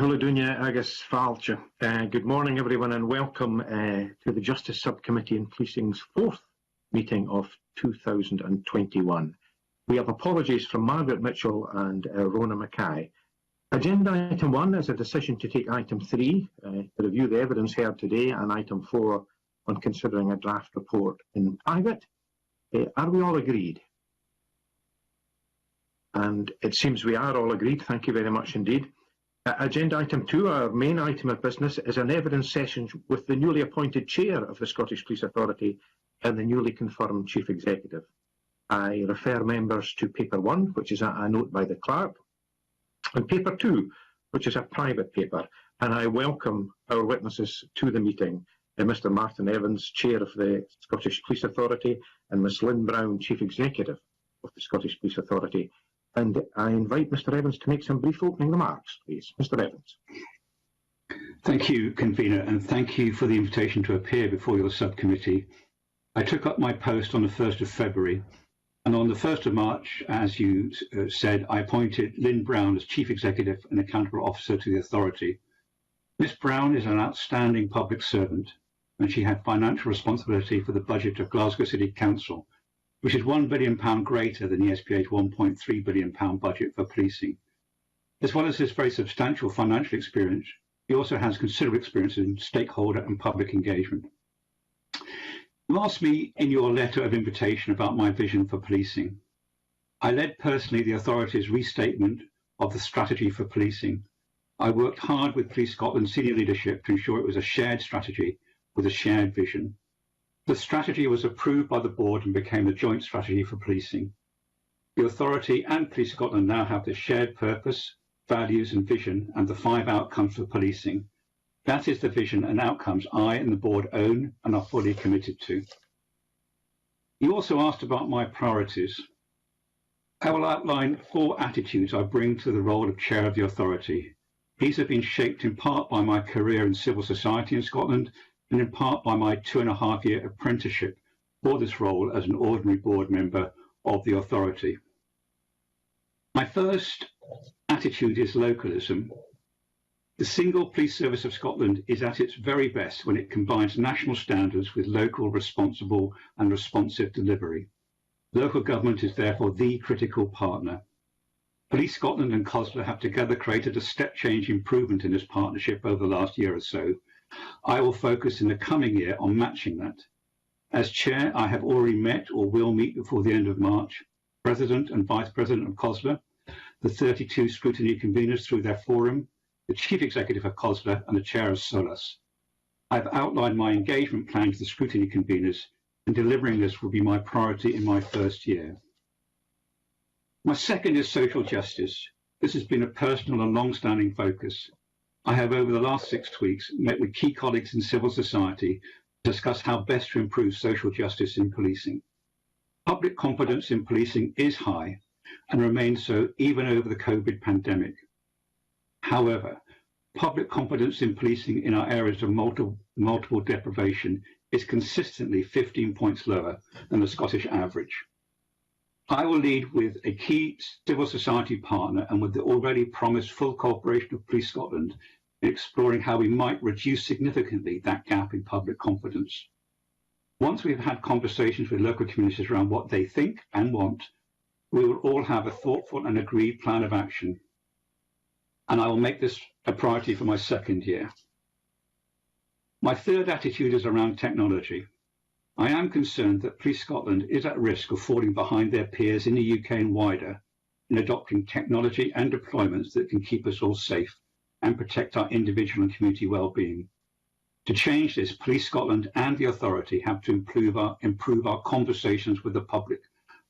Hallelujah agus Falcha. Good morning, everyone, and welcome to the Justice Subcommittee in Policing's fourth meeting of 2021. We have apologies from Margaret Mitchell and Rona Mackay. Agenda item 1 is a decision to take item 3, to review the evidence heard today, and item 4 on considering a draft report in private. Are we all agreed? And it seems we are all agreed. Thank you very much indeed. Agenda item 2, our main item of business, is an evidence session with the newly appointed chair of the Scottish Police Authority and the newly confirmed chief executive. I refer members to paper 1, which is a note by the clerk, and paper 2, which is a private paper, and I welcome our witnesses to the meeting, Mr. Martin Evans, chair of the Scottish Police Authority, and Ms. Lynn Brown, chief executive of the Scottish Police Authority. And I invite Mr. Evans to make some brief opening remarks, please. Mr. Evans. Thank you, Convener, and thank you for the invitation to appear before your subcommittee. I took up my post on the 1st of February, and on the 1st of March, as you said, I appointed Lynn Brown as Chief Executive and Accountable Officer to the Authority. Ms. Brown is an outstanding public servant, and she had financial responsibility for the budget of Glasgow City Council, which is £1 billion greater than the SPA's £1.3 billion budget for policing. As well as this very substantial financial experience, he also has considerable experience in stakeholder and public engagement. You asked me in your letter of invitation about my vision for policing. I led personally the Authority's restatement of the strategy for policing. I worked hard with Police Scotland's senior leadership to ensure it was a shared strategy with a shared vision. The strategy was approved by the board and became a joint strategy for policing. The Authority and Police Scotland now have the shared purpose, values and vision and the 5 outcomes for policing. That is the vision and outcomes I and the board own and are fully committed to. You also asked about my priorities. I will outline 4 attitudes I bring to the role of chair of the Authority. These have been shaped in part by my career in civil society in Scotland and in part by my 2.5-year apprenticeship for this role as an ordinary board member of the Authority. My first attitude is localism. The Single Police Service of Scotland is at its very best when it combines national standards with local, responsible and responsive delivery. Local government is therefore the critical partner. Police Scotland and COSLA have together created a step change improvement in this partnership over the last year or so. I will focus in the coming year on matching that. As chair, I have already met or will meet before the end of March, President and Vice President of COSLA, the 32 scrutiny conveners through their forum, the Chief Executive of COSLA and the Chair of SOLAS. I've outlined my engagement plan to the scrutiny conveners, and delivering this will be my priority in my first year. My second is social justice. This has been a personal and long-standing focus. I have over the last 6 weeks met with key colleagues in civil society to discuss how best to improve social justice in policing. Public confidence in policing is high and remains so even over the COVID pandemic. However, public confidence in policing in our areas of multiple deprivation is consistently 15 points lower than the Scottish average. I will lead with a key civil society partner and with the already promised full cooperation of Police Scotland in exploring how we might reduce significantly that gap in public confidence. Once we've had conversations with local communities around what they think and want, we will all have a thoughtful and agreed plan of action. And I will make this a priority for my second year. My third attitude is around technology. I am concerned that Police Scotland is at risk of falling behind their peers in the UK and wider in adopting technology and deployments that can keep us all safe and protect our individual and community well-being. To change this, Police Scotland and the Authority have to improve our conversations with the public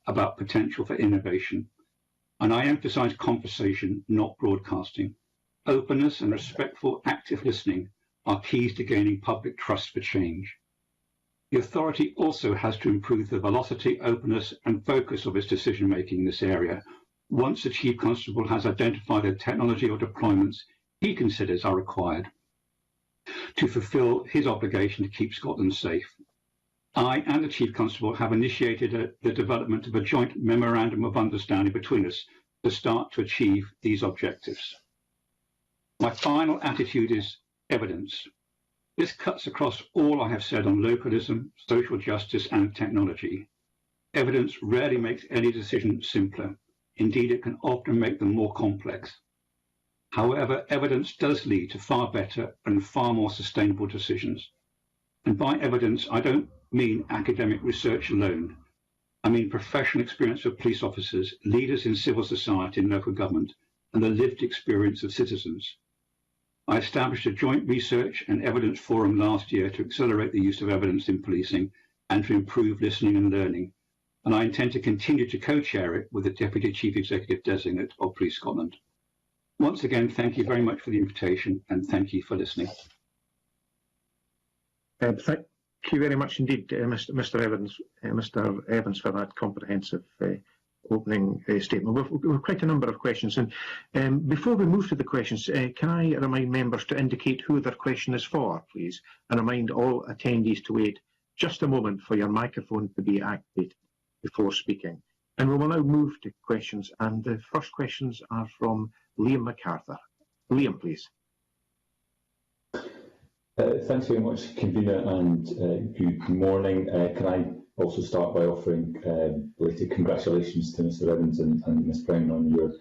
about potential for innovation. And I emphasise conversation, not broadcasting. Openness and respectful active listening are keys to gaining public trust for change. The Authority also has to improve the velocity, openness and focus of its decision-making in this area once the Chief Constable has identified the technology or deployments he considers are required to fulfil his obligation to keep Scotland safe. I and the Chief Constable have initiated the development of a joint memorandum of understanding between us to start to achieve these objectives. My final attitude is evidence. This cuts across all I have said on localism, social justice, and technology. Evidence rarely makes any decision simpler. Indeed, it can often make them more complex. However, evidence does lead to far better and far more sustainable decisions. And by evidence, I don't mean academic research alone. I mean professional experience of police officers, leaders in civil society and local government, and the lived experience of citizens. I established a joint research and evidence forum last year to accelerate the use of evidence in policing and to improve listening and learning. And I intend to continue to co-chair it with the Deputy Chief Executive Designate of Police Scotland. Once again, thank you very much for the invitation and thank you for listening. Thank you very much indeed, Mr. Evans, for that comprehensive opening statement. We've quite a number of questions, and before we move to the questions, can I remind members to indicate who their question is for, please, and remind all attendees to wait just a moment for your microphone to be activated before speaking. And we will now move to questions, and the first questions are from Liam MacArthur. Liam, please. Thanks very much, Convener, and good morning. Can I also start by offering belated congratulations to Mr. Evans and Ms. Brown on your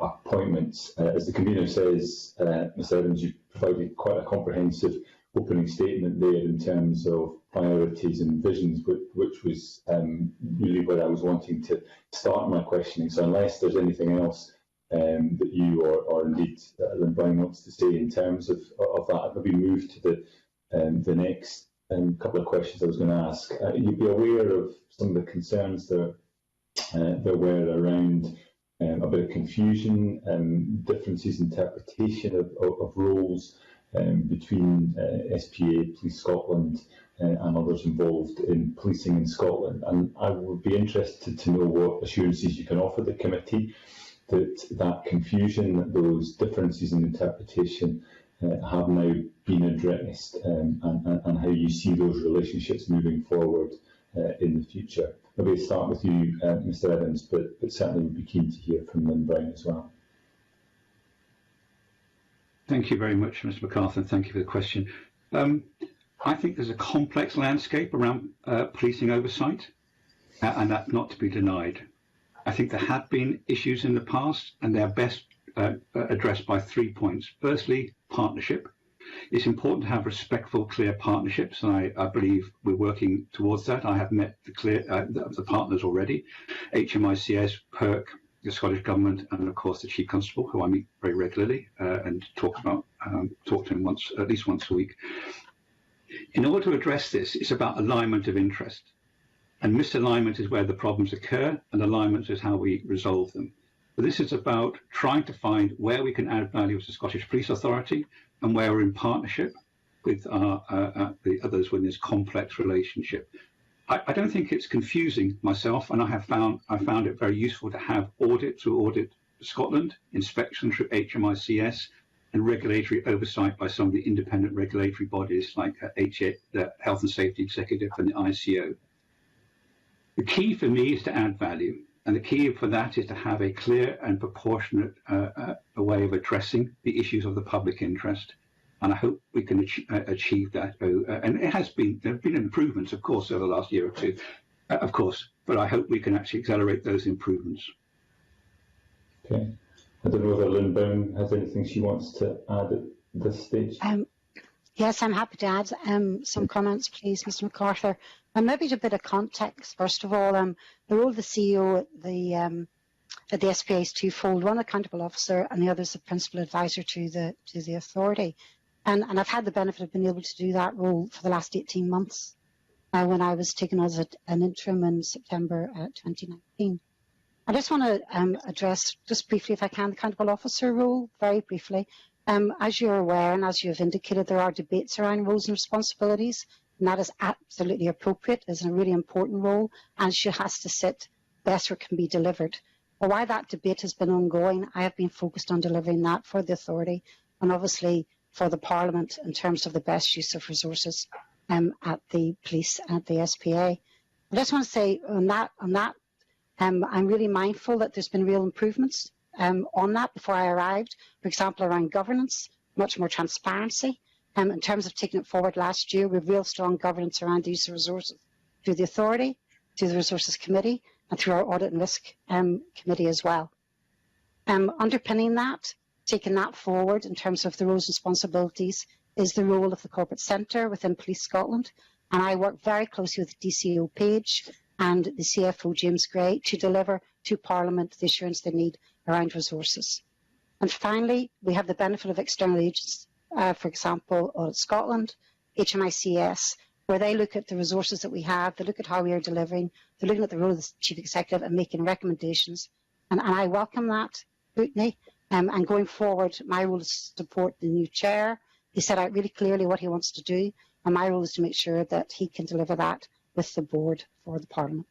appointments. As the Convener says, Mr. Evans, you provided quite a comprehensive opening statement there in terms of priorities and visions, which was really where I was wanting to start my questioning. So unless there's anything else that you or indeed Lynn Brown wants to say in terms of that, I'll maybe move to the next couple of questions I was going to ask. You'd be aware of some of the concerns that there were around a bit of confusion, differences in interpretation of roles between SPA, Police Scotland, and others involved in policing in Scotland. And I would be interested to know what assurances you can offer the committee that confusion, those differences in interpretation have now been addressed, and how you see those relationships moving forward in the future. Maybe I'll start with you, Mr. Evans, but certainly would be keen to hear from Lynn Brown as well. Thank you very much, Mr. MacArthur. Thank you for the question. I think there's a complex landscape around policing oversight, and that's not to be denied. I think there have been issues in the past, and they are best addressed by 3 points. Firstly, partnership. It's important to have respectful, clear partnerships, and I believe we're working towards that. I have met the partners already, HMICS, PERC, the Scottish Government, and of course the Chief Constable, who I meet very regularly and talk to him at least once a week. In order to address this, it's about alignment of interest. And misalignment is where the problems occur, and alignment is how we resolve them. But this is about trying to find where we can add value as the Scottish Police Authority and where we're in partnership with the others within this complex relationship. I don't think it's confusing myself, and I found it very useful to have audit through Audit Scotland, inspection through HMICS, and regulatory oversight by some of the independent regulatory bodies like the Health and Safety Executive and the ICO. The key for me is to add value, and the key for that is to have a clear and proportionate a way of addressing the issues of the public interest. And I hope we can achieve that. And there have been improvements, of course, over the last year or two, of course, but I hope we can actually accelerate those improvements. Okay. I don't know whether Lynn Brown has anything she wants to add at this stage. Yes, I'm happy to add some comments, please, Mr. MacArthur. Maybe a bit of context, first of all. The role of the CEO at the SPA is twofold: one accountable officer, and the other is the principal advisor to the authority. And I've had the benefit of being able to do that role for the last 18 months when I was taken as an interim in September 2019. I just want to address, just briefly if I can, the accountable officer role, very briefly. As you're aware, and as you've indicated, there are debates around roles and responsibilities, and that is absolutely appropriate. It's a really important role, and she has to sit best where it can be delivered. But while that debate has been ongoing, I have been focused on delivering that for the authority, and obviously for the Parliament in terms of the best use of resources at the police and at the SPA. I just want to say on that, I'm really mindful that there's been real improvements on that before I arrived, for example, around governance, much more transparency. In terms of taking it forward last year, we have real strong governance around the use of resources through the authority, through the Resources Committee, and through our Audit and Risk Committee as well. Underpinning that, taking that forward in terms of the roles and responsibilities, is the role of the Corporate Centre within Police Scotland. And I work very closely with DCO Page and the CFO James Gray to deliver to Parliament the assurance they need around resources. And finally, we have the benefit of external agents, for example, Audit Scotland, HMICS, where they look at the resources that we have, they look at how we are delivering, they're looking at the role of the Chief Executive and making recommendations. And I welcome that scrutiny. And going forward, my role is to support the new chair. He set out really clearly what he wants to do, and my role is to make sure that he can deliver that with the board for the Parliament.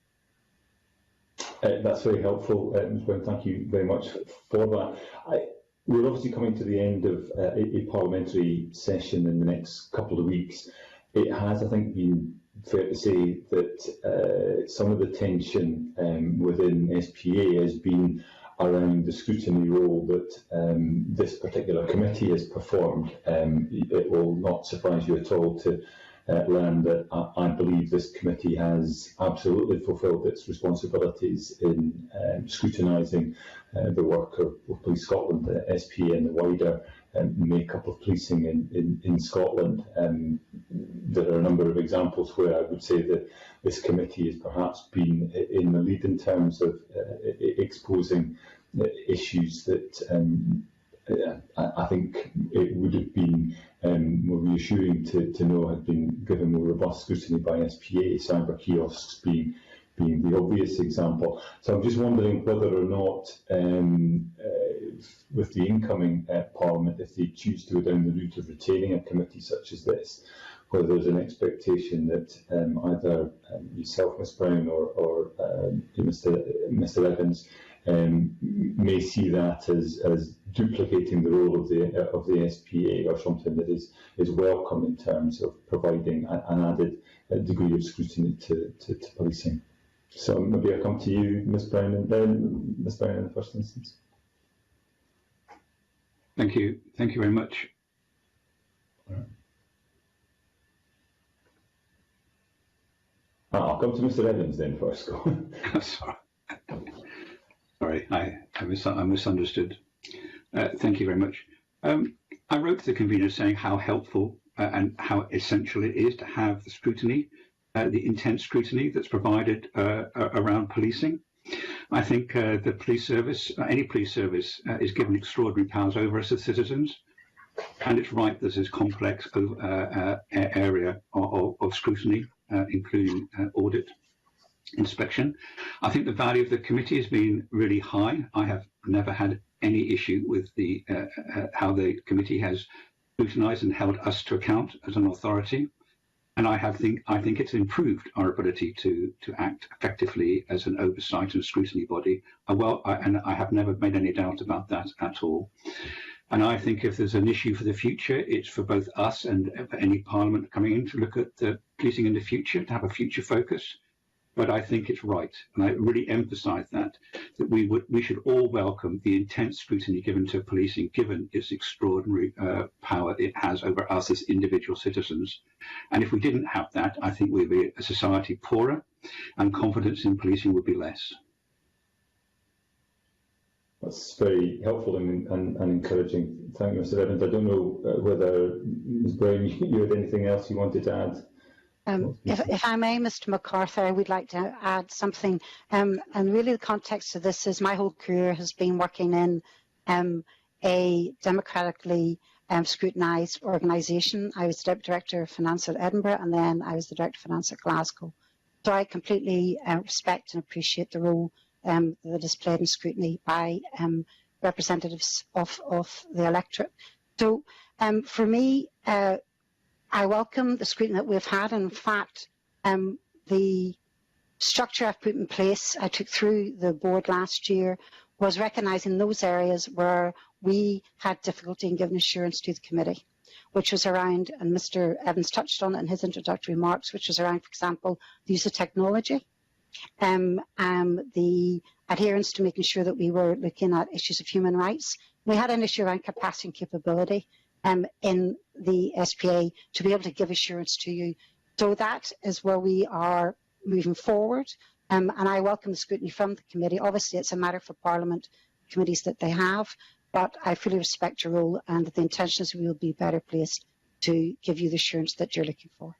That's very helpful, Ms Brown. Thank you very much for that. We're obviously coming to the end of a parliamentary session in the next couple of weeks. It has, I think, been fair to say that some of the tension within SPA has been around the scrutiny role that this particular committee has performed. It will not surprise you at all to learn that I believe this committee has absolutely fulfilled its responsibilities in scrutinising the work of Police Scotland, the SPA and the wider makeup of policing in Scotland. There are a number of examples where I would say that this committee has perhaps been in the lead in terms of exposing issues that I think it would have been more reassuring to know had been given more robust scrutiny by SPA, cyber kiosks being the obvious example. So I'm just wondering whether or not, with the incoming Parliament, if they choose to go down the route of retaining a committee such as this, whether there's an expectation that either yourself, Ms Brown, or Mr Evans may see that as duplicating the role of the SPA, or something that is welcome in terms of providing an added degree of scrutiny to policing. So maybe I'll come to you, Ms Brown, and then Ms Brown in the first instance. Thank you very much. I'll come to Mr Evans then first. Sorry, I misunderstood. Thank you very much. I wrote to the convener saying how helpful and how essential it is to have the scrutiny, the intense scrutiny that's provided around policing. I think the police service, any police service, is given extraordinary powers over us as citizens, and it's right there's this complex area of scrutiny, including audit, inspection. I think the value of the committee has been really high. I have never had any issue with the how the committee has scrutinised and held us to account as an authority, and I think it's improved our ability to act effectively as an oversight and scrutiny body. And I have never made any doubt about that at all. And I think if there's an issue for the future, it's for both us and for any Parliament coming in to look at the policing in the future, to have a future focus. But I think it's right, and I really emphasise that we should all welcome the intense scrutiny given to policing, given its extraordinary power it has over us as individual citizens. And if we didn't have that, I think we'd be a society poorer, and confidence in policing would be less. That's very helpful and encouraging. Thank you, Mr Evans. I don't know whether, Ms Brown, you had anything else you wanted to add? If I may, Mr MacArthur, I would like to add something. And really the context of this is my whole career has been working in a democratically scrutinised organisation. I was the Deputy Director of Finance at Edinburgh, and then I was the Director of Finance at Glasgow. So I completely respect and appreciate the role that is played in scrutiny by representatives of the electorate. So for me, I welcome the scrutiny that we've had. In fact, the structure I've put in place, I took through the board last year, was recognising those areas where we had difficulty in giving assurance to the committee, which was around, and Mr Evans touched on it in his introductory remarks, which was around, for example, the use of technology. the adherence to making sure that we were looking at issues of human rights. We had an issue around capacity and capability in the SPA to be able to give assurance to you. So that is where we are moving forward. And I welcome the scrutiny from the committee. Obviously, it's a matter for Parliament committees that they have, but I fully respect your role and the intention is we will be better placed to give you the assurance that you're looking for.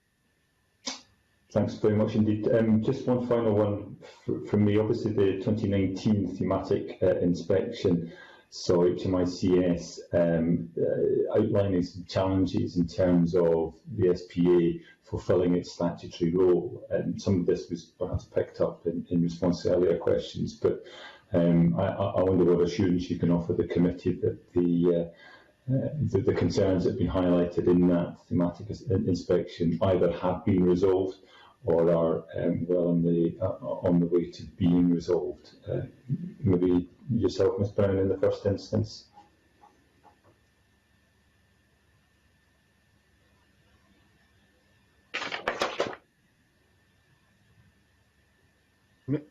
Thanks very much indeed. Just one final one from me. Obviously, the 2019 thematic inspection saw HMICS outlining some challenges in terms of the SPA fulfilling its statutory role. And some of this was perhaps picked up in response to earlier questions, but I wonder what assurance you can offer the committee that the concerns that have been highlighted in that thematic inspection either have been resolved or are well on the way to being resolved. Maybe yourself, Ms Brown, in the first instance.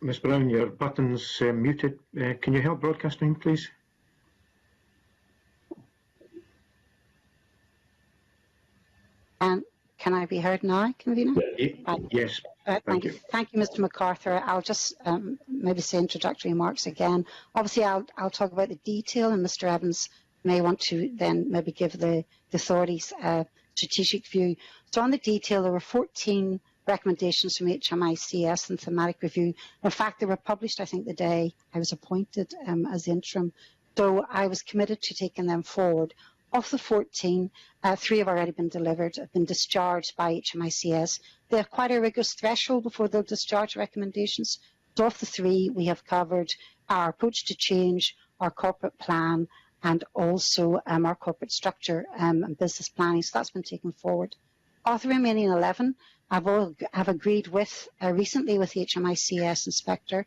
Ms Brown, your button's muted. Can you help broadcasting, please? Can I be heard now, Convener? Yes. Thank you. Thank you, Mr MacArthur. I'll just maybe say introductory remarks again. Obviously, I'll talk about the detail, and Mr Evans may want to then maybe give the authorities a strategic view. So on the detail, there were 14 recommendations from HMICS and thematic review. In fact, they were published, I think, the day I was appointed as interim. So I was committed to taking them forward. Of the 14, 3 have already been delivered, have been discharged by HMICS. They have quite a rigorous threshold before they'll discharge recommendations. So of the 3, we have covered our approach to change, our corporate plan, and also our corporate structure and business planning. So that's been taken forward. Of the remaining 11, I've agreed with recently with the HMICS inspector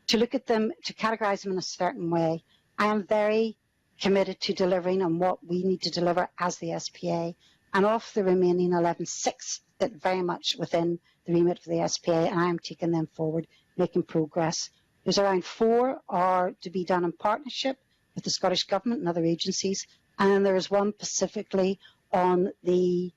to look at them, to categorise them in a certain way. I am very committed to delivering on what we need to deliver as the SPA, and of the remaining 11, 6 fit very much within the remit of the SPA, and I am taking them forward, making progress. There's around 4 are to be done in partnership with the Scottish Government and other agencies, and then there is one specifically on the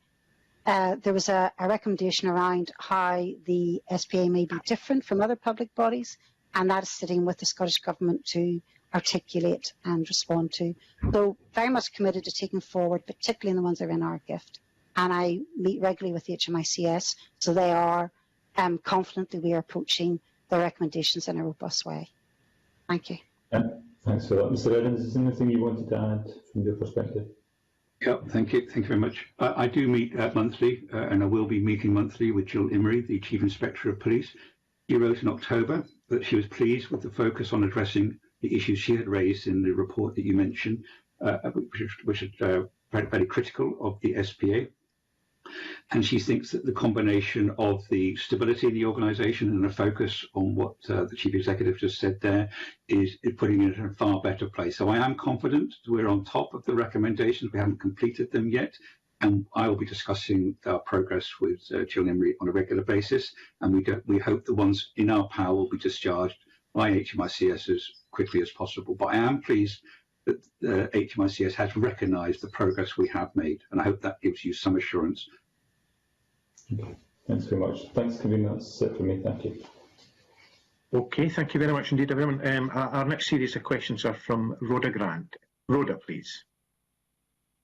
there was a recommendation around how the SPA may be different from other public bodies, and that is sitting with the Scottish Government to articulate and respond to. So very much committed to taking forward, particularly in the ones that are in our gift. And I meet regularly with the HMICS, so they are confident that we are approaching the recommendations in a robust way. Thank you. Thanks for that. Mr Evans, is there anything you wanted to add from your perspective? Yeah, thank you. Thank you very much. I do meet monthly, and I will be meeting monthly with Jill Imrie, the Chief Inspector of Police. She wrote in October that she was pleased with the focus on addressing the issues she had raised in the report that you mentioned, which is very critical of the SPA. And she thinks that the combination of the stability in the organisation and a focus on what the Chief Executive just said there is putting it in a far better place. So I am confident that we're on top of the recommendations. We haven't completed them yet. And I will be discussing our progress with Jill Imrie on a regular basis. And we hope the ones in our power will be discharged by HMICS as quickly as possible. But I am pleased that HMICS has recognised the progress we have made, and I hope that gives you some assurance. Okay. Thanks very much. Thanks, Convener. That's it for me. Thank you. Okay, thank you very much indeed, everyone. Our next series of questions are from Rhoda Grant. Rhoda, please.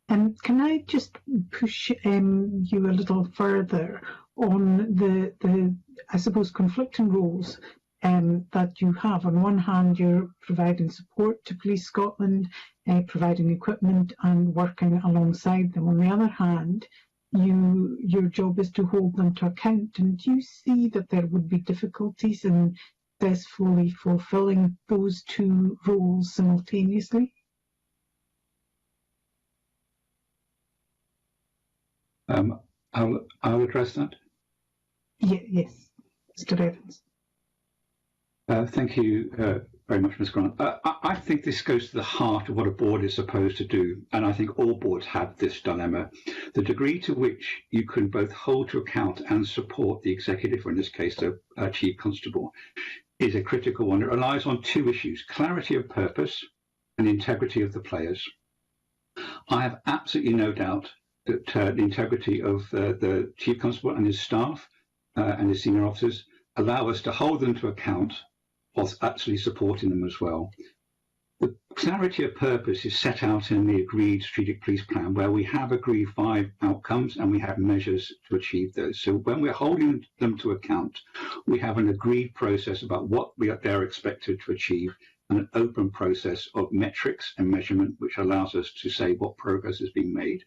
Can I just push you a little further on the I suppose, conflicting roles that you have? On one hand, you're providing support to Police Scotland, providing equipment and working alongside them. On the other hand, your job is to hold them to account. And do you see that there would be difficulties in successfully fulfilling those 2 roles simultaneously? I'll address that. Yes, Mr Evans. Thank you, very much, Ms. Grant. I think this goes to the heart of what a board is supposed to do, and I think all boards have this dilemma. The degree to which you can both hold to account and support the executive, or in this case, the Chief Constable, is a critical one. It relies on two issues: clarity of purpose and integrity of the players. I have absolutely no doubt that the integrity of the Chief Constable and his staff and his senior officers allow us to hold them to account whilst actually supporting them as well. The clarity of purpose is set out in the agreed strategic police plan, where we have agreed 5 outcomes and we have measures to achieve those. So when we're holding them to account, we have an agreed process about what they're expected to achieve, and an open process of metrics and measurement, which allows us to say what progress is being made.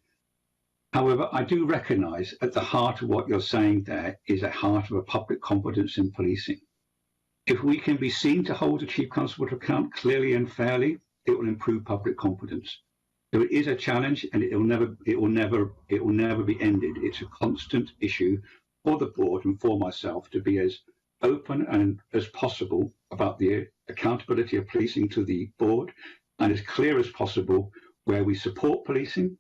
However, I do recognise at the heart of what you're saying there is a heart of a public confidence in policing. If we can be seen to hold the Chief Constable to account clearly and fairly, it will improve public confidence. So it is a challenge, and it will never be ended. It's a constant issue for the board and for myself to be as open and as possible about the accountability of policing to the board, and as clear as possible where we support policing,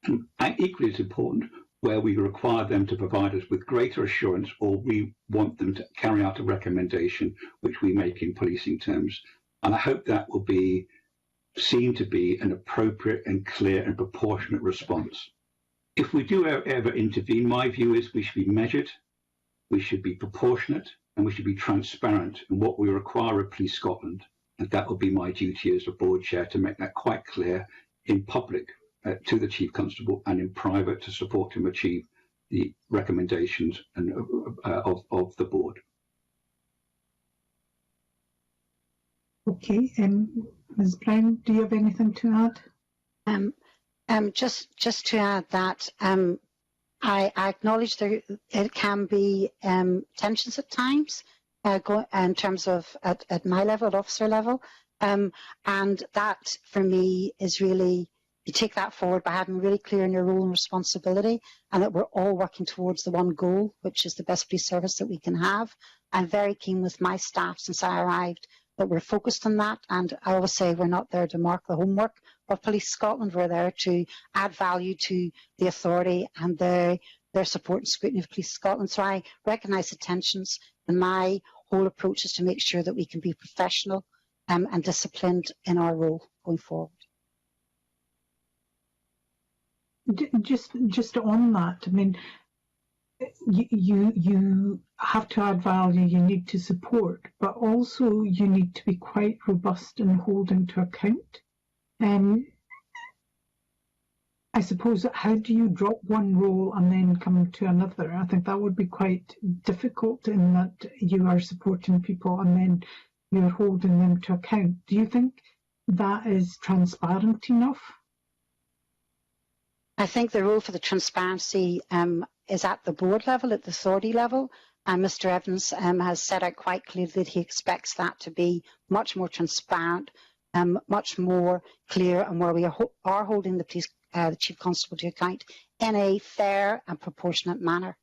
and equally as important, where we require them to provide us with greater assurance, or we want them to carry out a recommendation which we make in policing terms. And I hope that will be seen to be an appropriate and clear and proportionate response. If we do ever intervene, my view is we should be measured, we should be proportionate, and we should be transparent in what we require of Police Scotland. And that will be my duty as a board chair, to make that quite clear in public to the Chief Constable, and in private to support him achieve the recommendations and of the board. Okay, Ms. Brown, do you have anything to add? Just to add that I acknowledge it can be tensions at times in terms of at my level, at officer level, and that for me is really, you take that forward by having really clear in your role and responsibility, and that we're all working towards the one goal, which is the best police service that we can have. I'm very keen with my staff since I arrived that we're focused on that, and I always say we're not there to mark the homework of Police Scotland. We're there to add value to the authority and their support and scrutiny of Police Scotland. So I recognise the tensions, and my whole approach is to make sure that we can be professional and disciplined in our role going forward. Just on that, I mean, you have to add value, you need to support, but also you need to be quite robust in holding to account. I suppose, how do you drop one role and then come to another? I think that would be quite difficult, in that you are supporting people and then you're holding them to account. Do you think that is transparent enough? I think the role for the transparency is at the board level, at the authority level, and Mr Evans has set out quite clearly that he expects that to be much more transparent, much more clear, and where we are holding the Chief Constable to account in a fair and proportionate manner.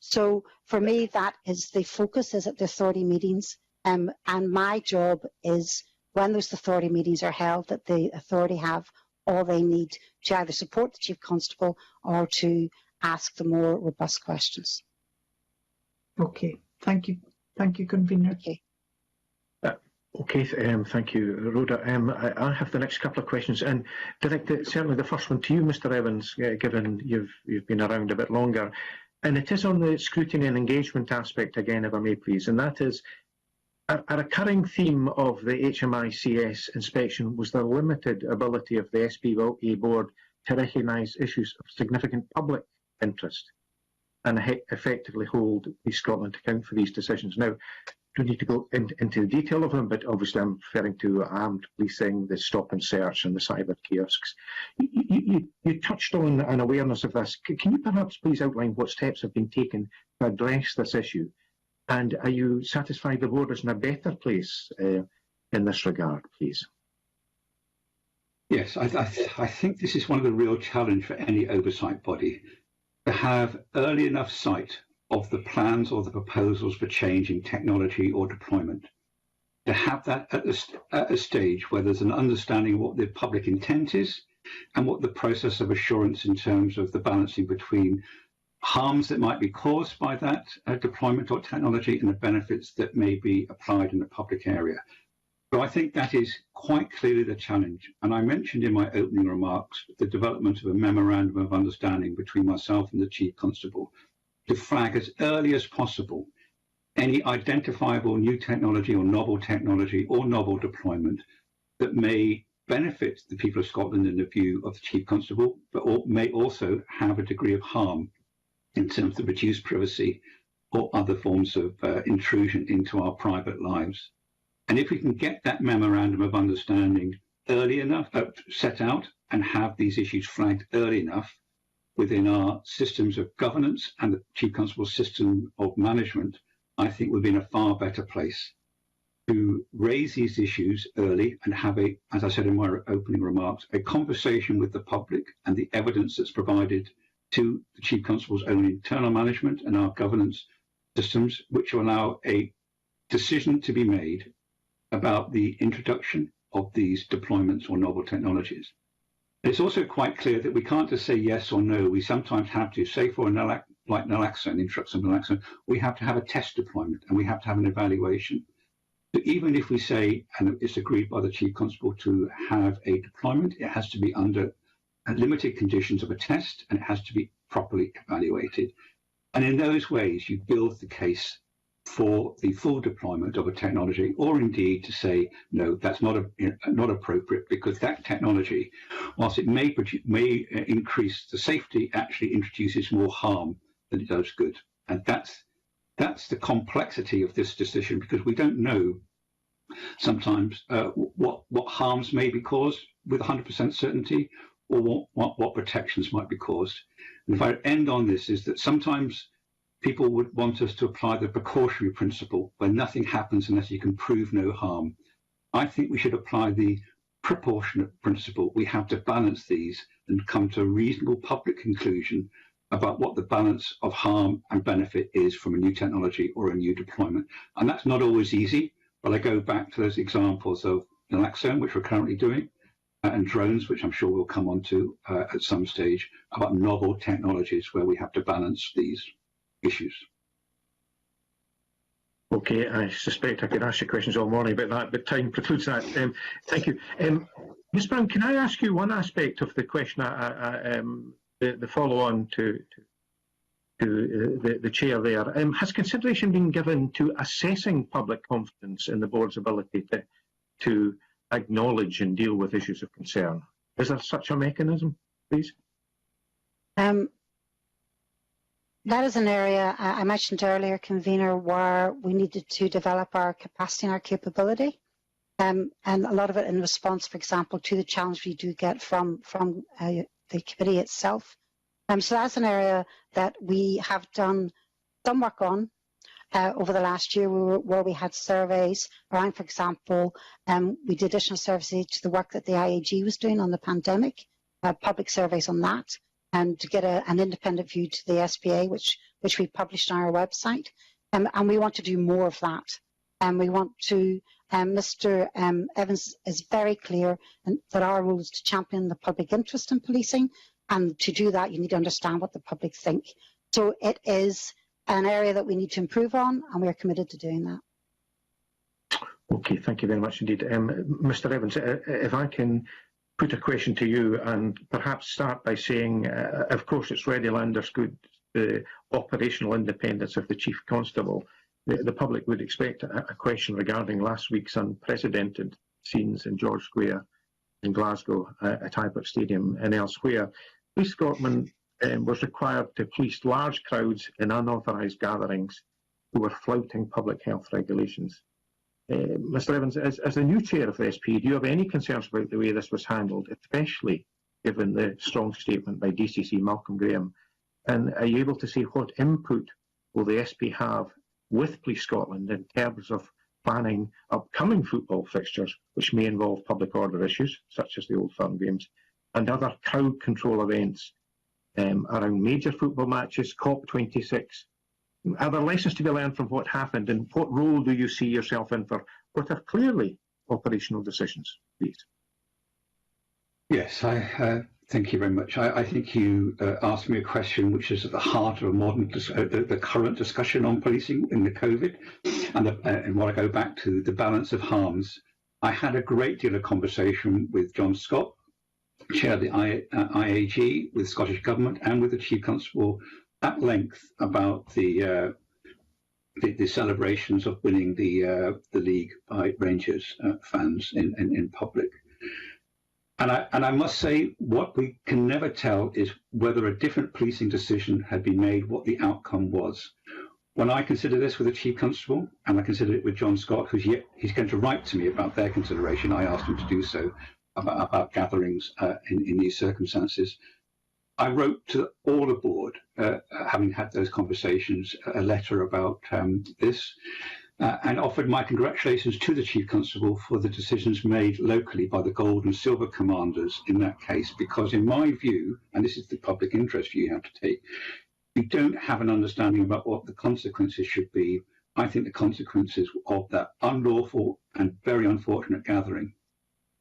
So for me, that is the focus, is at the authority meetings, and my job is, when those authority meetings are held, that the authority have all they need to either support the Chief Constable or to ask the more robust questions. Okay, thank you. Thank you, Convener. Okay. Okay, thank you, Rhoda. I have the next couple of questions, and direct certainly the first one to you, Mr Evans, given you've been around a bit longer, and it is on the scrutiny and engagement aspect again, if I may please, and that is, a recurring theme of the HMICS inspection was the limited ability of the SPA board to recognise issues of significant public interest and effectively hold Police Scotland to account for these decisions. Now, don't need to go into the detail of them, but obviously I'm referring to armed policing, the stop and search, and the cyber kiosks. You touched on an awareness of this. Can you perhaps please outline what steps have been taken to address this issue? And are you satisfied the board is in a better place in this regard, please? Yes, I think this is one of the real challenges for any oversight body, to have early enough sight of the plans or the proposals for change in technology or deployment. to have that at a stage where there's an understanding of what the public intent is and what the process of assurance in terms of the balancing between harms that might be caused by that deployment or technology and the benefits that may be applied in the public area. So I think that is quite clearly the challenge. And I mentioned in my opening remarks the development of a memorandum of understanding between myself and the Chief Constable to flag as early as possible any identifiable new technology or novel deployment that may benefit the people of Scotland in the view of the Chief Constable, but may also have a degree of harm in terms of reduced privacy or other forms of intrusion into our private lives. And if we can get that memorandum of understanding early enough, set out, and have these issues flagged early enough within our systems of governance and the Chief Constable's system of management, I think we'll be in a far better place to raise these issues early and have a, as I said in my opening remarks, a conversation with the public and the evidence that's provided to the Chief Constable's own internal management and our governance systems, which will allow a decision to be made about the introduction of these deployments or novel technologies. It's also quite clear that we can't just say yes or no. We sometimes have to, say for like naloxone, introduction of naloxone, we have to have a test deployment and we have to have an evaluation. But even if we say, and it's agreed by the Chief Constable to have a deployment, it has to be under limited conditions of a test and it has to be properly evaluated. And in those ways, you build the case for the full deployment of a technology, or indeed to say, no, that's not appropriate because that technology, whilst it may increase the safety, actually introduces more harm than it does good. And that's the complexity of this decision, because we don't know sometimes what harms may be caused with 100% certainty, or what protections might be caused. And if I end on this, is that sometimes people would want us to apply the precautionary principle where nothing happens unless you can prove no harm. I think we should apply the proportionate principle. We have to balance these and come to a reasonable public conclusion about what the balance of harm and benefit is from a new technology or a new deployment. And that's not always easy, but I go back to those examples of naloxone, which we're currently doing, and drones, which I'm sure we'll come on to at some stage, about novel technologies where we have to balance these issues. Okay, I suspect I could ask you questions all morning about that, but time precludes that. Thank you. Ms. Brown, can I ask you one aspect of the question, the follow-on to the chair there? Has consideration been given to assessing public confidence in the board's ability to acknowledge and deal with issues of concern? Is there such a mechanism, please? That is an area I mentioned earlier, Convener, where we needed to develop our capacity and our capability. And a lot of it in response, for example, to the challenge we do get from the committee itself. So that's an area that we have done some work on over the last year, where we had surveys around, for example, we did additional surveys to the work that the IAG was doing on the pandemic, public surveys on that, and to get an independent view to the SPA, which we published on our website. And we want to do more of that. And we want to, Mr. Evans is very clear that our role is to champion the public interest in policing. And to do that, you need to understand what the public think. So it is an area that we need to improve on, and we are committed to doing that. Okay, thank you very much indeed. Mr. Evans, if I can put a question to you and perhaps start by saying, of course, it's readily understood the operational independence of the Chief Constable. The public would expect a question regarding last week's unprecedented scenes in George Square in Glasgow, at Ibrox Stadium and elsewhere. Police Scotland was required to police large crowds in unauthorised gatherings who were flouting public health regulations. Mr. Evans, as the new chair of the SP, do you have any concerns about the way this was handled, especially given the strong statement by DCC Malcolm Graham? And are you able to say what input will the SP have with Police Scotland in terms of planning upcoming football fixtures, which may involve public order issues, such as the Old Firm Games, and other crowd control events around major football matches, COP26? Are there lessons to be learned from what happened, and what role do you see yourself in for what are clearly operational decisions, please? Yes, thank you very much. I think you asked me a question which is at the heart of a modern, the current discussion on policing in the COVID, and when I go back to the balance of harms, I had a great deal of conversation with John Scott, Chair of the IAG, with the Scottish Government, and with the Chief Constable at length about the celebrations of winning the league by Rangers fans in public. And I must say, what we can never tell is whether a different policing decision had been made, what the outcome was. When I consider this with the Chief Constable, and I consider it with John Scott, he's going to write to me about their consideration, I asked him to do so, about gatherings in these circumstances. I wrote to all aboard, having had those conversations, a letter about this, and offered my congratulations to the Chief Constable for the decisions made locally by the Gold and Silver commanders in that case, because in my view, and this is the public interest view you have to take, you don't have an understanding about what the consequences should be. I think the consequences of that unlawful and very unfortunate gathering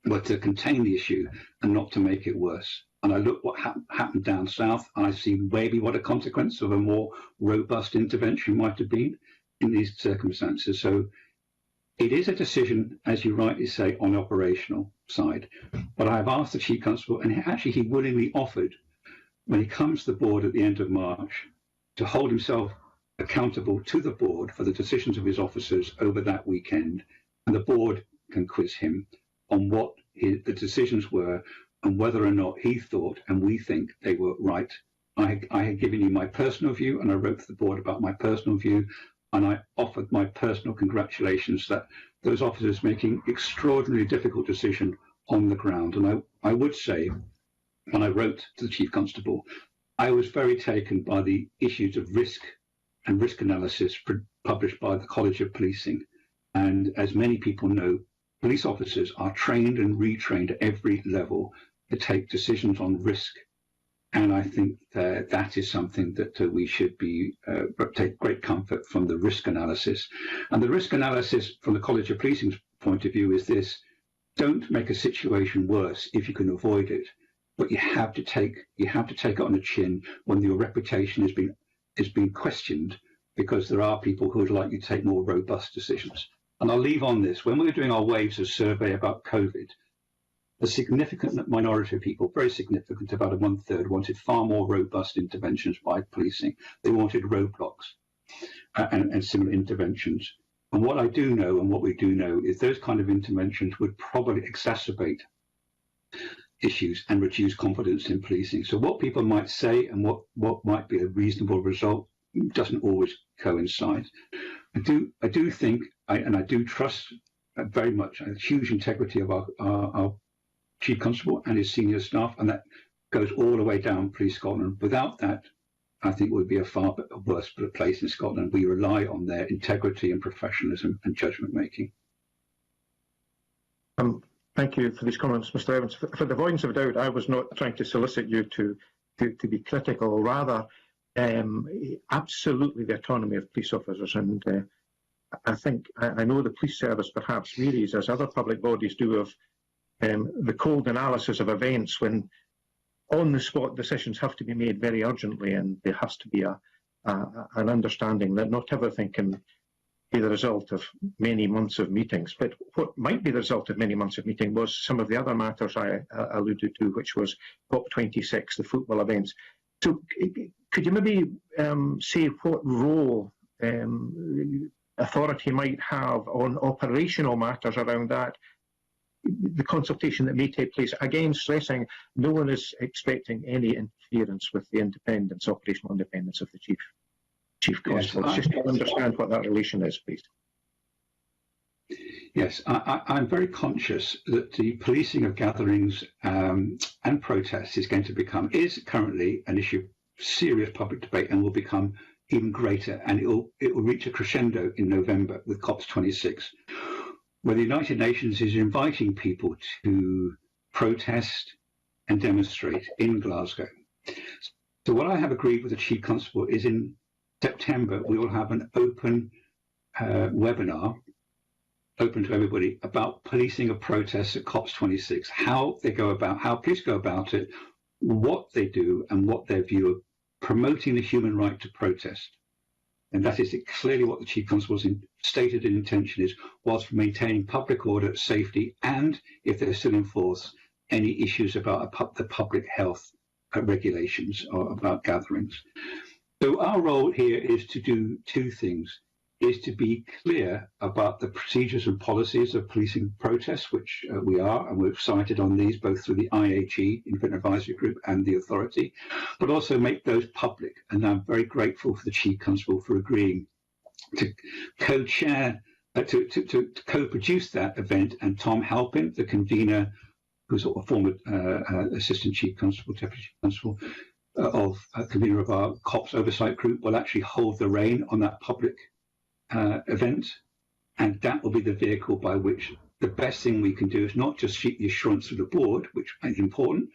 were to contain the issue and not to make it worse. And I look what happened down south, and I see maybe what a consequence of a more robust intervention might have been in these circumstances. So it is a decision, as you rightly say, on the operational side. But I have asked the Chief Constable, and actually he willingly offered, when he comes to the board at the end of March, to hold himself accountable to the board for the decisions of his officers over that weekend, and the board can quiz him on what the decisions were and whether or not he thought and we think they were right. I had given you my personal view, and I wrote to the board about my personal view, and I offered my personal congratulations that those officers making extraordinarily difficult decision on the ground. And I would say, when I wrote to the Chief Constable, I was very taken by the issues of risk and risk analysis published by the College of Policing. And as many people know, police officers are trained and retrained at every level to take decisions on risk. And I think that is something that we should take great comfort from the risk analysis. And the risk analysis from the College of Policing's point of view is this: don't make a situation worse if you can avoid it. But you have to take it on the chin when your reputation is being questioned, because there are people who would like you to take more robust decisions. And I'll leave on this: when we were doing our waves of survey about COVID, a significant minority of people, very significant, about 1/3, wanted far more robust interventions by policing. They wanted roadblocks and similar interventions. And what I do know, and what we do know, is those kind of interventions would probably exacerbate issues and reduce confidence in policing. So what people might say and what might be a reasonable result doesn't always coincide. I do think, and I do trust very much a huge integrity of our Chief Constable and his senior staff, and that goes all the way down Police Scotland. Without that, I think it would be a far worse place in Scotland. We rely on their integrity and professionalism and judgment making. Thank you for these comments, Mr. Evans. For the avoidance of doubt, I was not trying to solicit you to be critical, rather absolutely the autonomy of police officers. And I think, I know the police service perhaps wearies, as other public bodies do, of the cold analysis of events when on-the-spot decisions have to be made very urgently, and there has to be an understanding that not everything can be the result of many months of meetings. But what might be the result of many months of meeting was some of the other matters I alluded to, which was COP26, the football events. So could you maybe say what role authority might have on operational matters around that, the consultation that may take place? Again, stressing no one is expecting any interference with the independence, operational independence of the Chief Constable. Yes, just to understand what that relation is, please. Yes, I'm very conscious that the policing of gatherings and protests is currently an issue of serious public debate, and will become even greater, and it will reach a crescendo in November with COP26, where the United Nations is inviting people to protest and demonstrate in Glasgow. So what I have agreed with the Chief Constable is in September we will have an open webinar open to everybody about policing of protests at COP26, how they go about, how police go about it, what they do, and what their view of promoting the human right to protest. And that is clearly what the Chief Constable's stated intention is, whilst maintaining public order, safety, and, if they're still in force, any issues about the public health regulations or about gatherings. So our role here is to do two things, is to be clear about the procedures and policies of policing protests, which we are, and we've cited on these both through the IAG, Independent Advisory Group, and the authority, but also make those public. And I'm very grateful for the Chief Constable for agreeing to co-chair, to co-produce that event, and Tom Halpin, the convener, who's a former Assistant Chief Constable, Deputy Chief Constable, convener of our COPS oversight group, will actually hold the rein on that public event, and that will be the vehicle by which the best thing we can do is not just seek the assurance of the board, which is important,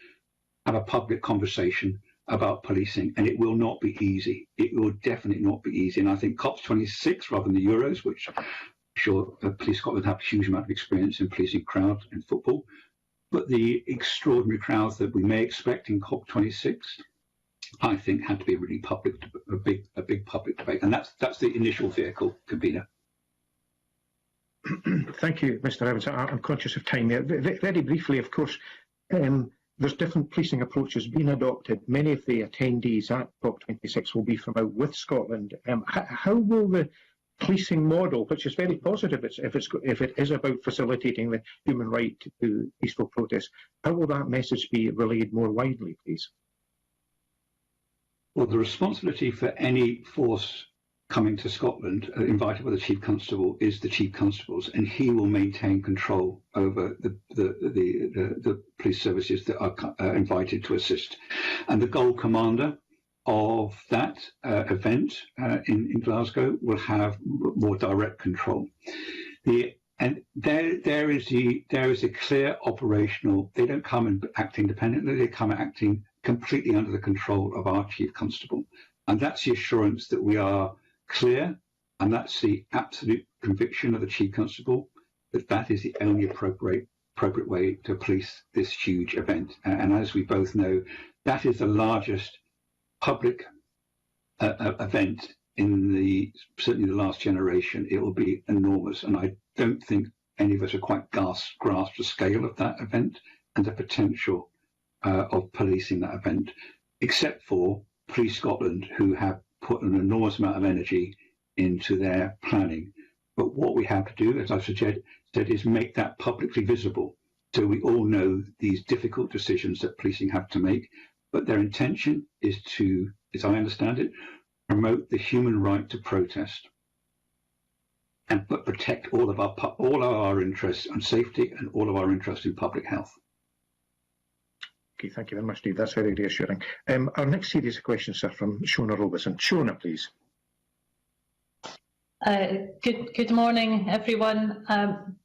have a public conversation about policing, and it will not be easy. It will definitely not be easy, and I think COP26 rather than the Euros, which I'm sure Police Scotland have a huge amount of experience in policing crowds in football, but the extraordinary crowds that we may expect in COP26, I think, had to be a really public, a big public debate, and that's the initial vehicle, convener. Thank you, Mr. Evans. I'm conscious of time there. Very briefly, of course, there's different policing approaches being adopted. Many of the attendees at COP26 will be from out with Scotland. How will the policing model, which is very positive, if it is about facilitating the human right to peaceful protest, how will that message be relayed more widely, please? Well, the responsibility for any force coming to Scotland, invited by the Chief Constable, is the Chief Constable's, and he will maintain control over the police services that are invited to assist. And the Gold Commander of that event in Glasgow will have more direct control. And there is a clear operational. They don't come and act independently. They come acting completely under the control of our Chief Constable, and that's the assurance that we are clear, and that's the absolute conviction of the Chief Constable that is the only appropriate way to police this huge event. And as we both know, that is the largest public event in certainly the last generation. It will be enormous, and I don't think any of us are quite grasp the scale of that event and the potential of policing that event, except for Police Scotland, who have put an enormous amount of energy into their planning. But what we have to do, as I've said, is make that publicly visible, so we all know these difficult decisions that policing have to make. But their intention is to, as I understand it, promote the human right to protest, but protect all of our interests in safety and all of our interests in public health. Okay, thank you very much, Steve. That's very reassuring. Our next series of questions are from Shona Robertson. Shona, please. Good morning, everyone.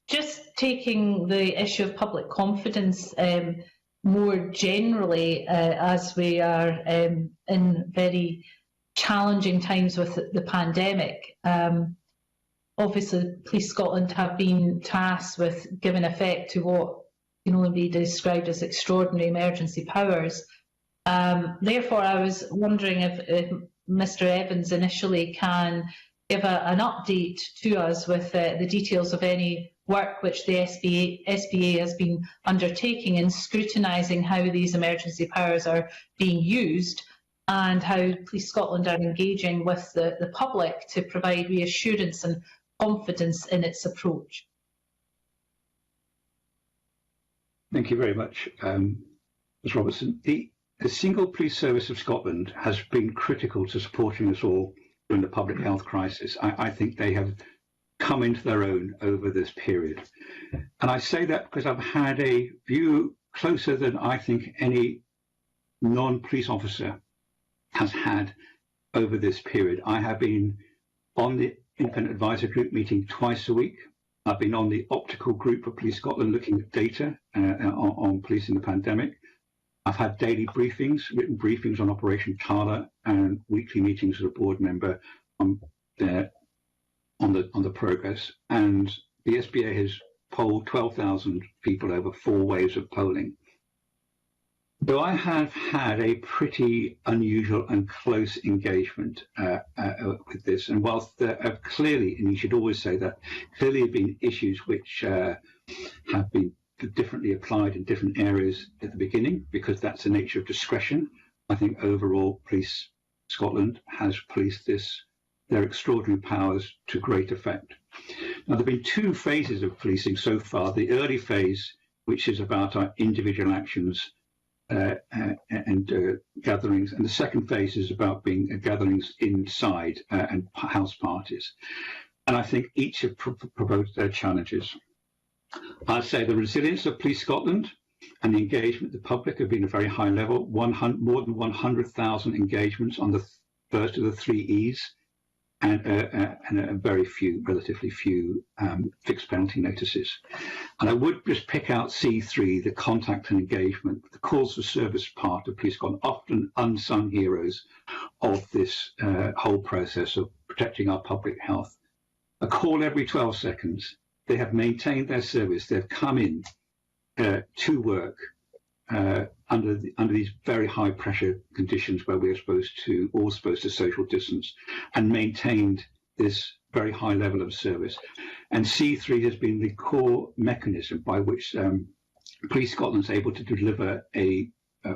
Just taking the issue of public confidence more generally, as we are in very challenging times with the pandemic. Obviously, Police Scotland have been tasked with giving effect to what can only be described as extraordinary emergency powers. Therefore, I was wondering if Mr. Evans initially can give an update to us with the details of any work which the SPA has been undertaking in scrutinising how these emergency powers are being used, and how Police Scotland are engaging with the public to provide reassurance and confidence in its approach. Thank you very much, Ms. Robertson. The Single Police Service of Scotland has been critical to supporting us all during the public health crisis. I think they have come into their own over this period. And I say that because I've had a view closer than I think any non-police officer has had over this period. I have been on the Independent Advisory Group meeting twice a week. I've been on the optical group of Police Scotland looking at data on policing the pandemic. I've had daily briefings, written briefings on Operation Tala, and weekly meetings with a board member on the progress. And the SPA has polled 12,000 people over 4 waves of polling. Though I have had a pretty unusual and close engagement with this, and whilst there have clearly, and you should always say that, clearly have been issues which have been differently applied in different areas at the beginning, because that's the nature of discretion. I think overall Police Scotland has policed their extraordinary powers to great effect. Now, there have been 2 phases of policing so far. The early phase, which is about our individual actions and gatherings, and the second phase is about being gatherings inside and house parties. And I think each have proposed their challenges. I'd say the resilience of Police Scotland and the engagement of the public have been a very high level, more than 100,000 engagements on the first of the 3 E's, and a very few, relatively few, fixed penalty notices. And I would just pick out C3, the contact and engagement, the calls for service part of Police Scotland, often unsung heroes of this whole process of protecting our public health. A call every 12 seconds. They have maintained their service. They've come in to work under these very high pressure conditions where we are all supposed to social distance, and maintained this very high level of service. And C3 has been the core mechanism by which Police Scotland is able to deliver a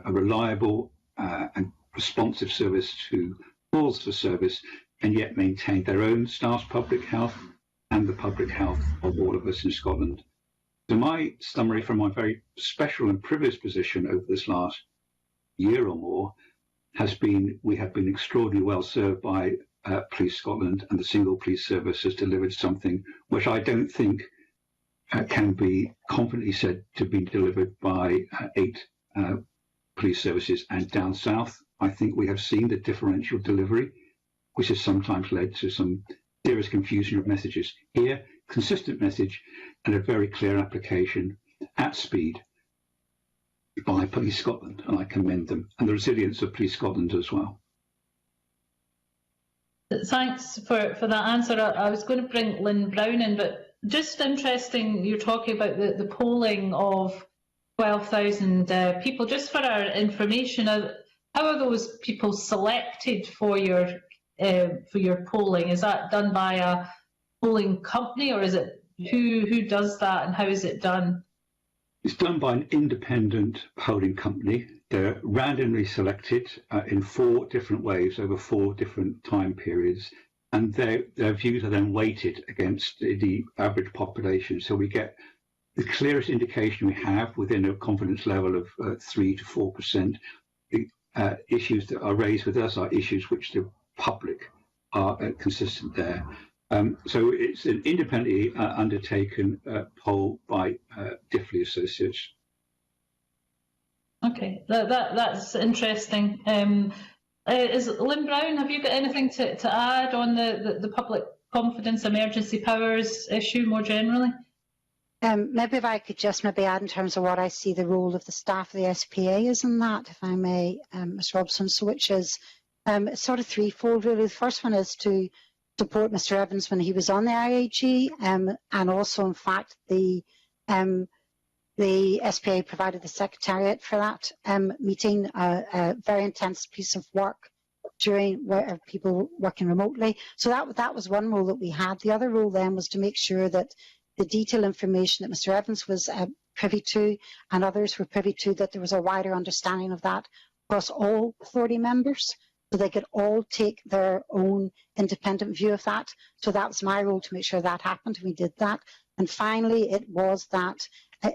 reliable and responsive service to calls for service, and yet maintain their own staff's public health and the public health of all of us in Scotland. So my summary from my very special and privileged position over this last year or more has been, we have been extraordinarily well served by Police Scotland, and the single police service has delivered something which I don't think can be confidently said to be delivered by 8 police services. And down south, I think we have seen the differential delivery, which has sometimes led to some serious confusion of messages. Here, consistent message and a very clear application at speed by Police Scotland, and I commend them, and the resilience of Police Scotland as well. Thanks for that answer. I was going to bring Lynn Brown in, but just interesting, you're talking about the polling of 12,000 people. Just for our information, how are those people selected for your polling? Is that done by a polling company, or is it who does that, and how is it done? It's done by an independent polling company. They're randomly selected in 4 different waves over 4 different time periods, and their views are then weighted against the average population. So we get the clearest indication we have within a confidence level of 3 to 4%. The issues that are raised with us are issues which the public are consistent there. So it's an independently undertaken poll by Diffley Associates. Okay, that's interesting. Is Lynn Brown, have you got anything to add on the public confidence emergency powers issue more generally? Maybe if I could just add in terms of what I see the role of the staff of the SPA is in that, if I may, Ms Robson, so which is sort of threefold really. The first one is to support Mr Evans when he was on the IAG, and also in fact the SPA provided the secretariat for that meeting, a very intense piece of work during where people working remotely. So that was one role that we had. The other role then was to make sure that the detailed information that Mr Evans was privy to and others were privy to, that there was a wider understanding of that across all authority members, so they could all take their own independent view of that. So that was my role to make sure that happened, and we did that. And finally, it was that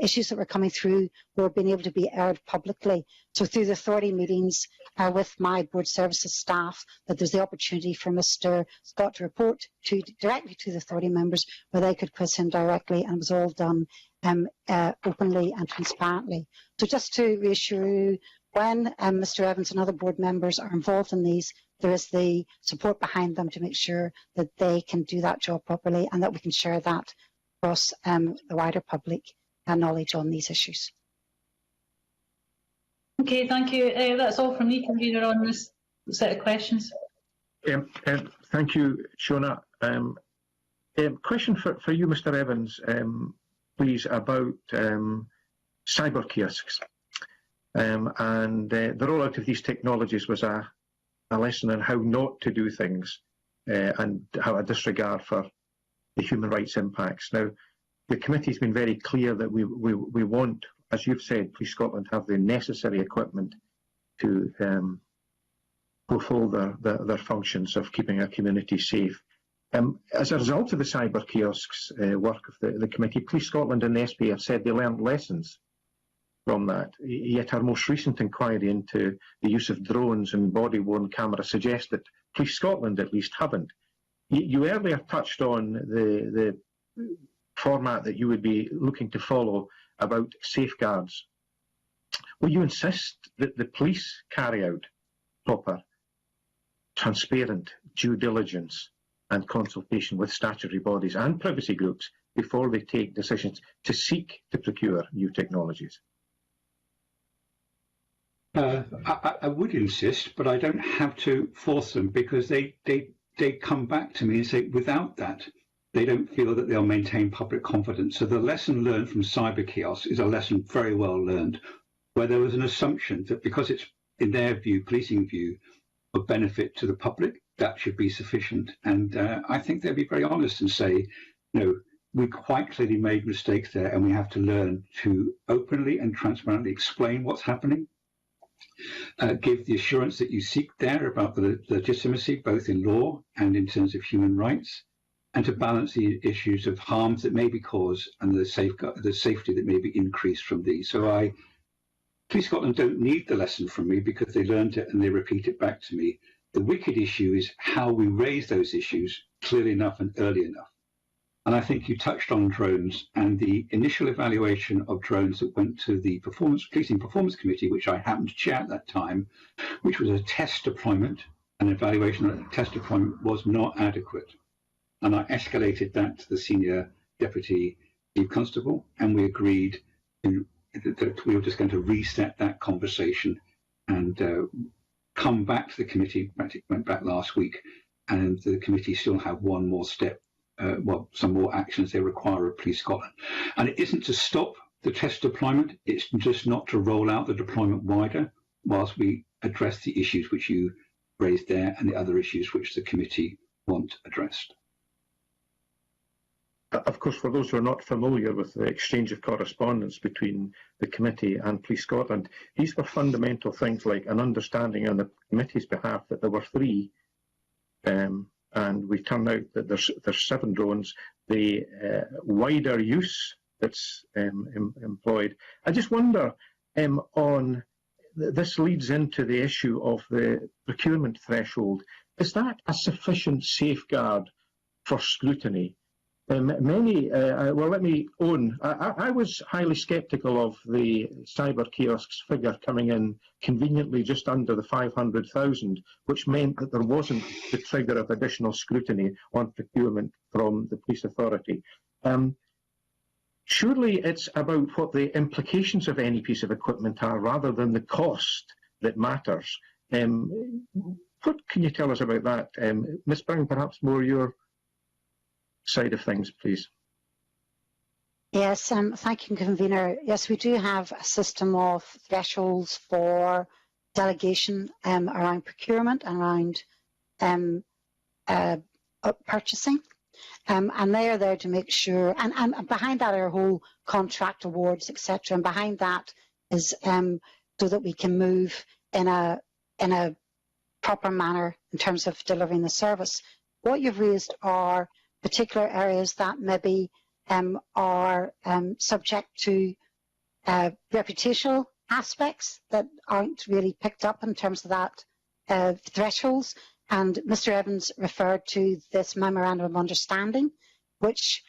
issues that were coming through were being able to be aired publicly. So through the authority meetings with my board services staff, that there's the opportunity for Mr Scott to report directly to the authority members, where they could quiz him directly, and it was all done openly and transparently. So just to reassure you, when Mr Evans and other board members are involved in these, there is the support behind them to make sure that they can do that job properly, and that we can share that across the wider public knowledge on these issues. Okay, thank you. That's all from me, convener, on this set of questions. Thank you, Shona. Question for you, Mr. Evans, please, about cyber kiosks. And the rollout of these technologies was a lesson on how not to do things and how a disregard for the human rights impacts. Now, the committee's been very clear that we want, as you've said, Police Scotland have the necessary equipment to fulfil their functions of keeping our community safe. As a result of the cyber kiosks work of the committee, Police Scotland and the SPA have said they learned lessons from that. Yet our most recent inquiry into the use of drones and body-worn cameras suggests that Police Scotland at least haven't. You earlier touched on the format that you would be looking to follow about safeguards. Will you insist that the police carry out proper, transparent due diligence and consultation with statutory bodies and privacy groups before they take decisions to seek to procure new technologies? I would insist, but I don't have to force them, because they come back to me and say without that, they don't feel that they'll maintain public confidence. So the lesson learned from cyber kiosks is a lesson very well learned, where there was an assumption that because it's, in their view, policing view, of benefit to the public, that should be sufficient. And I think they'll be very honest and say, no, we quite clearly made mistakes there, and we have to learn to openly and transparently explain what's happening. Give the assurance that you seek there about the legitimacy, both in law and in terms of human rights, and to balance the issues of harms that may be caused and the safety that may be increased from these. So Police Scotland don't need the lesson from me, because they learned it and they repeat it back to me. The wicked issue is how we raise those issues clearly enough and early enough. And I think you touched on drones, and the initial evaluation of drones that went to the Policing Performance Committee, which I happened to chair at that time, which was a test deployment. An evaluation of a test deployment was not adequate. And I escalated that to the Senior Deputy Chief Constable, and we agreed that we were just going to reset that conversation and come back to the committee. It went back last week, and the committee still have one more step, some more actions they require of Police Scotland. And it isn't to stop the test deployment, it's just not to roll out the deployment wider whilst we address the issues which you raised there and the other issues which the committee want addressed. Of course, for those who are not familiar with the exchange of correspondence between the committee and Police Scotland, these were fundamental things like an understanding on the committee's behalf that there were 3, and we turned out that there's 7 drones. The wider use that's employed. I just wonder, this leads into the issue of the procurement threshold. Is that a sufficient safeguard for scrutiny? Well, let me own, I was highly sceptical of the cyber kiosks figure coming in conveniently just under the 500,000, which meant that there wasn't the trigger of additional scrutiny on procurement from the police authority. Surely it's about what the implications of any piece of equipment are rather than the cost that matters. What can you tell us about that? Ms. Brown, perhaps more your side of things, please. Yes, thank you, Convener. Yes, we do have a system of thresholds for delegation around procurement and around purchasing. And they are there to make sure, and behind that are whole contract awards, etc. And behind that is so that we can move in a proper manner in terms of delivering the service. What you've raised are particular areas that maybe are subject to reputational aspects that aren't really picked up in terms of that thresholds. And Mr. Evans referred to this memorandum of understanding, which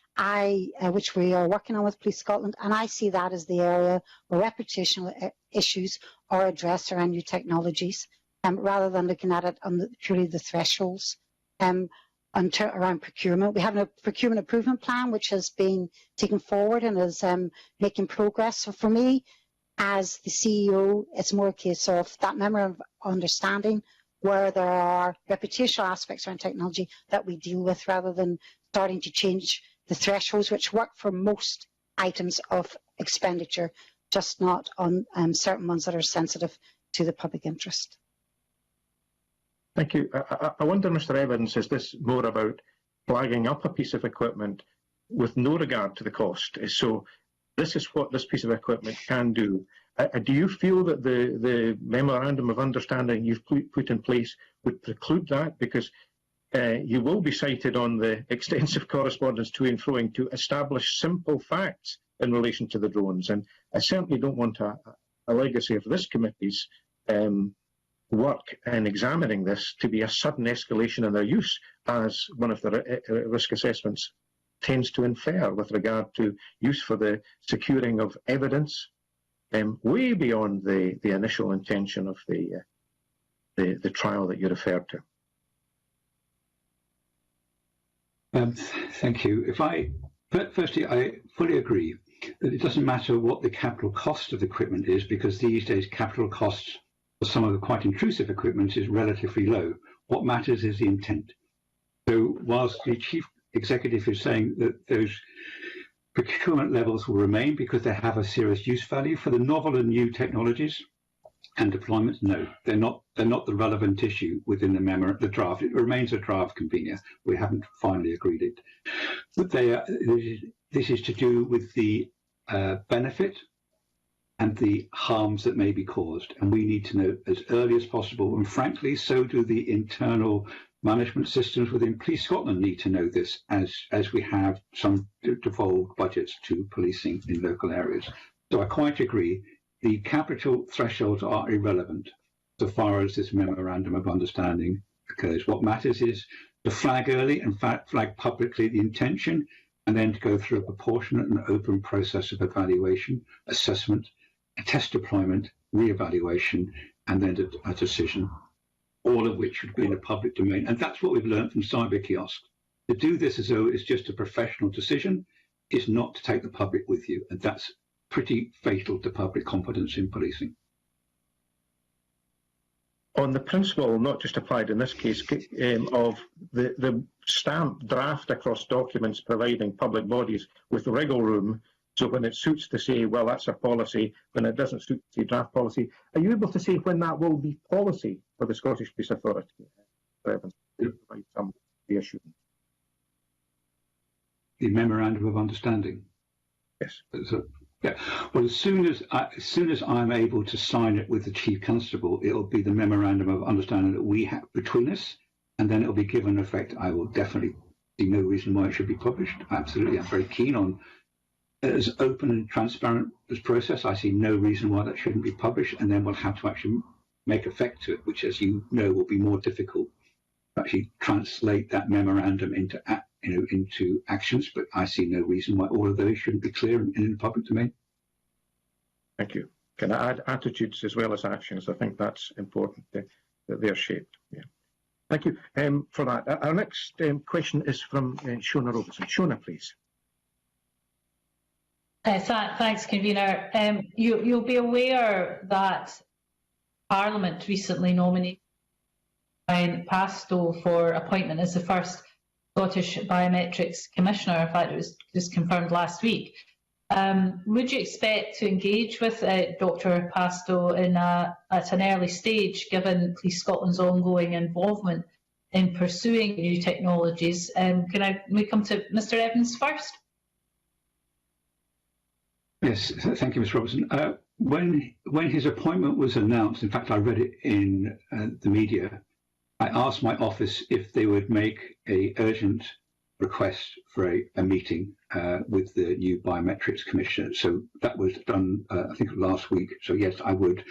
we are working on with Police Scotland, and I see that as the area where reputational issues are addressed around new technologies, rather than looking at it on purely the thresholds. Around procurement, we have a procurement improvement plan which has been taken forward and is making progress. So for me, as the CEO, it's more a case of that memorandum of understanding where there are reputational aspects around technology that we deal with, rather than starting to change the thresholds, which work for most items of expenditure, just not on certain ones that are sensitive to the public interest. Thank you. I wonder, Mr. Evans, is this more about flagging up a piece of equipment with no regard to the cost? So this is what this piece of equipment can do. Do you feel that the memorandum of understanding you've put in place would preclude that? Because you will be cited on the extensive correspondence to and froing to establish simple facts in relation to the drones. And I certainly don't want a legacy of this committee's work in examining this to be a sudden escalation in their use, as one of the risk assessments tends to infer with regard to use for the securing of evidence, way beyond the initial intention of the trial that you referred to. Thank you. Firstly, I fully agree that it doesn't matter what the capital cost of the equipment is, because these days capital costs for some of the quite intrusive equipment is relatively low. What matters is the intent. So whilst the Chief Executive is saying that those procurement levels will remain because they have a serious use value for the novel and new technologies and deployments, no, they're not the relevant issue within the draft. It remains a draft, convener. We haven't finally agreed it. But this is to do with the benefit and the harms that may be caused. And we need to know as early as possible. And frankly, so do the internal management systems within Police Scotland need to know this, as we have some devolved budgets to policing in local areas. So I quite agree. The capital thresholds are irrelevant so far as this memorandum of understanding occurs. What matters is to flag early and flag publicly the intention, and then to go through a proportionate and open process of evaluation, assessment, a test deployment, re-evaluation, and then a decision, all of which should be in the public domain. And that's what we've learned from Cyber Kiosk. To do this as though it's just a professional decision is not to take the public with you, and that's pretty fatal to public confidence in policing. On the principle, not just applied in this case, of the stamped draft across documents providing public bodies with wriggle room, so when it suits to say, well, that's a policy, when it doesn't suit to say draft policy, are you able to say when that will be policy for the Scottish Police Authority? Provide some reassurance. The memorandum of understanding. Yes. So, yeah. Well, as soon as I'm able to sign it with the Chief Constable, it'll be the memorandum of understanding that we have between us, and then it'll be given effect. I will definitely see no reason why it should be published. Absolutely, I'm very keen on as open and transparent as process. I see no reason why that shouldn't be published, and then we'll have to actually make effect to it, which, as you know, will be more difficult to actually translate that memorandum into actions, but I see no reason why all of those shouldn't be clear and in the public domain. Thank you. Can I add attitudes as well as actions? I think that's important that they're shaped. Yeah. Thank you for that. Our next question is from Shona Robertson. Shona, please. Thanks, Convener. You'll be aware that Parliament recently nominated Brian Pastow for appointment as the first Scottish Biometrics Commissioner. In fact, it was just confirmed last week. Would you expect to engage with Dr. Pastow at an early stage, given Police Scotland's ongoing involvement in pursuing new technologies? Can we come to Mr. Evans first? Yes, thank you, Ms. Robertson. When his appointment was announced, in fact, I read it in the media, I asked my office if they would make an urgent request for a meeting with the new Biometrics Commissioner. So that was done, I think, last week. So yes, I would.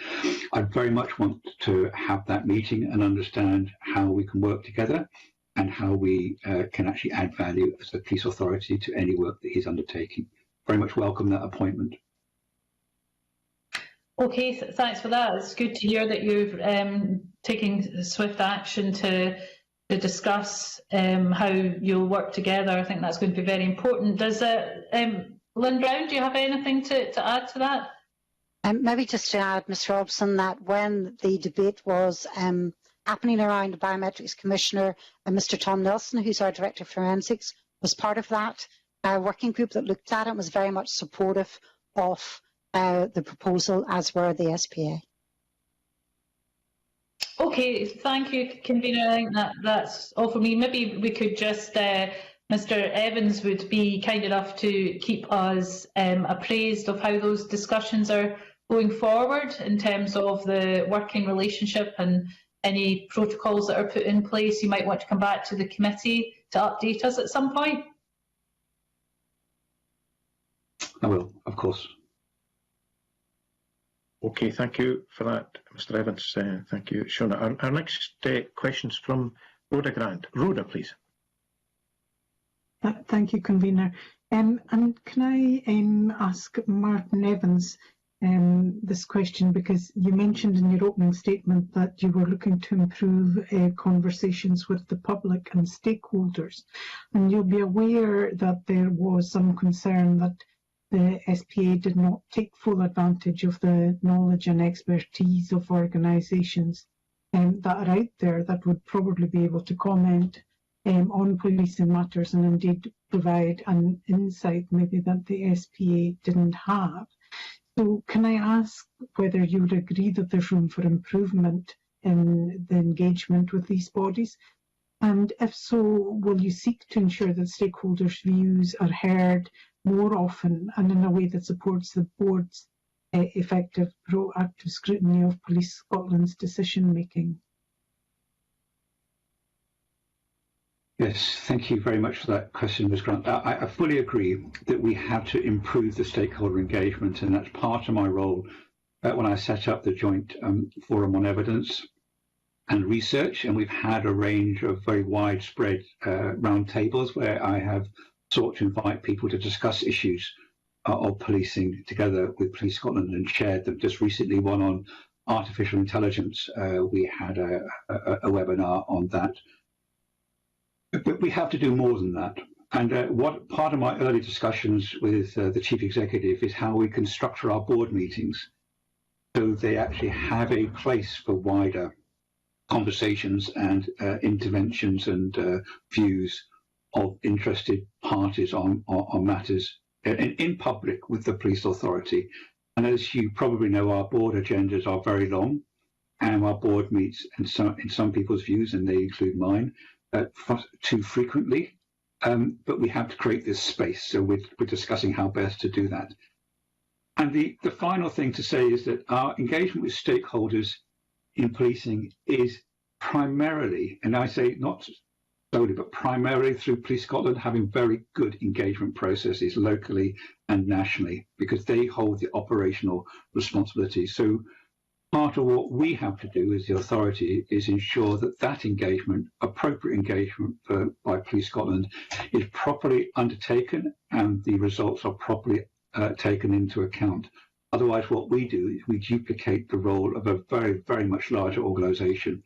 I'd very much want to have that meeting and understand how we can work together and how we can actually add value as a police authority to any work that he's undertaking. Very much welcome that appointment. Okay, thanks for that. It's good to hear that you're taking swift action to discuss how you'll work together. I think that's going to be very important. Does Lynn Brown, do you have anything to add to that? Maybe just to add, Ms. Robson, that when the debate was happening around the Biometrics Commissioner, Mr. Tom Nelson, who's our Director of Forensics, was part of that working group that looked at it and was very much supportive of the proposal, as were the SPA. Okay, thank you, Convener. I think that's all for me. Maybe we could just, Mr. Evans would be kind enough to keep us appraised of how those discussions are going forward in terms of the working relationship and any protocols that are put in place. You might want to come back to the committee to update us at some point. I will, of course. Okay, thank you for that, Mr. Evans. Thank you, Shona. Our next questions from Rhoda Grant. Rhoda, please. Thank you, Convener. And can I ask Martin Evans this question, because you mentioned in your opening statement that you were looking to improve conversations with the public and stakeholders, and you'll be aware that there was some concern that the SPA did not take full advantage of the knowledge and expertise of organisations that are out there that would probably be able to comment on policing matters and indeed provide an insight maybe that the SPA didn't have. So can I ask whether you would agree that there's room for improvement in the engagement with these bodies? And if so, will you seek to ensure that stakeholders' views are heard more often and in a way that supports the board's effective proactive scrutiny of Police Scotland's decision making? Yes, thank you very much for that question, Ms. Grant. I fully agree that we have to improve the stakeholder engagement, and that's part of my role when I set up the Joint Forum on Evidence and Research, and we've had a range of very widespread roundtables where I have sought to invite people to discuss issues of policing together with Police Scotland and shared them. Just recently, one on artificial intelligence, we had a webinar on that. But we have to do more than that. And what part of my early discussions with the Chief Executive is how we can structure our board meetings so they actually have a place for wider conversations and interventions and views of interested parties on matters in public with the police authority. And as you probably know, our board agendas are very long, and our board meets, in some people's views, and they include mine, too frequently, but we have to create this space. So we're discussing how best to do that. And the final thing to say is that our engagement with stakeholders in policing is primarily, and I say not solely, but primarily through Police Scotland having very good engagement processes locally and nationally, because they hold the operational responsibility. So part of what we have to do as the authority is ensure that that engagement, appropriate engagement by Police Scotland, is properly undertaken and the results are properly taken into account. Otherwise, what we do is we duplicate the role of a very, very much larger organisation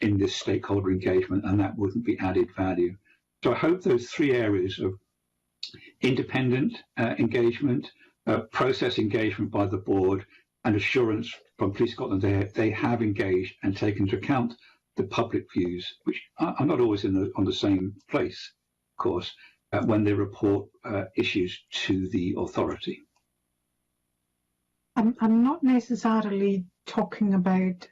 in this stakeholder engagement, and that wouldn't be added value. So I hope those three areas of independent engagement, process engagement by the board, and assurance from Police Scotland they have engaged and taken into account the public views, which are not always on the same place, of course, when they report issues to the authority. I'm not necessarily talking about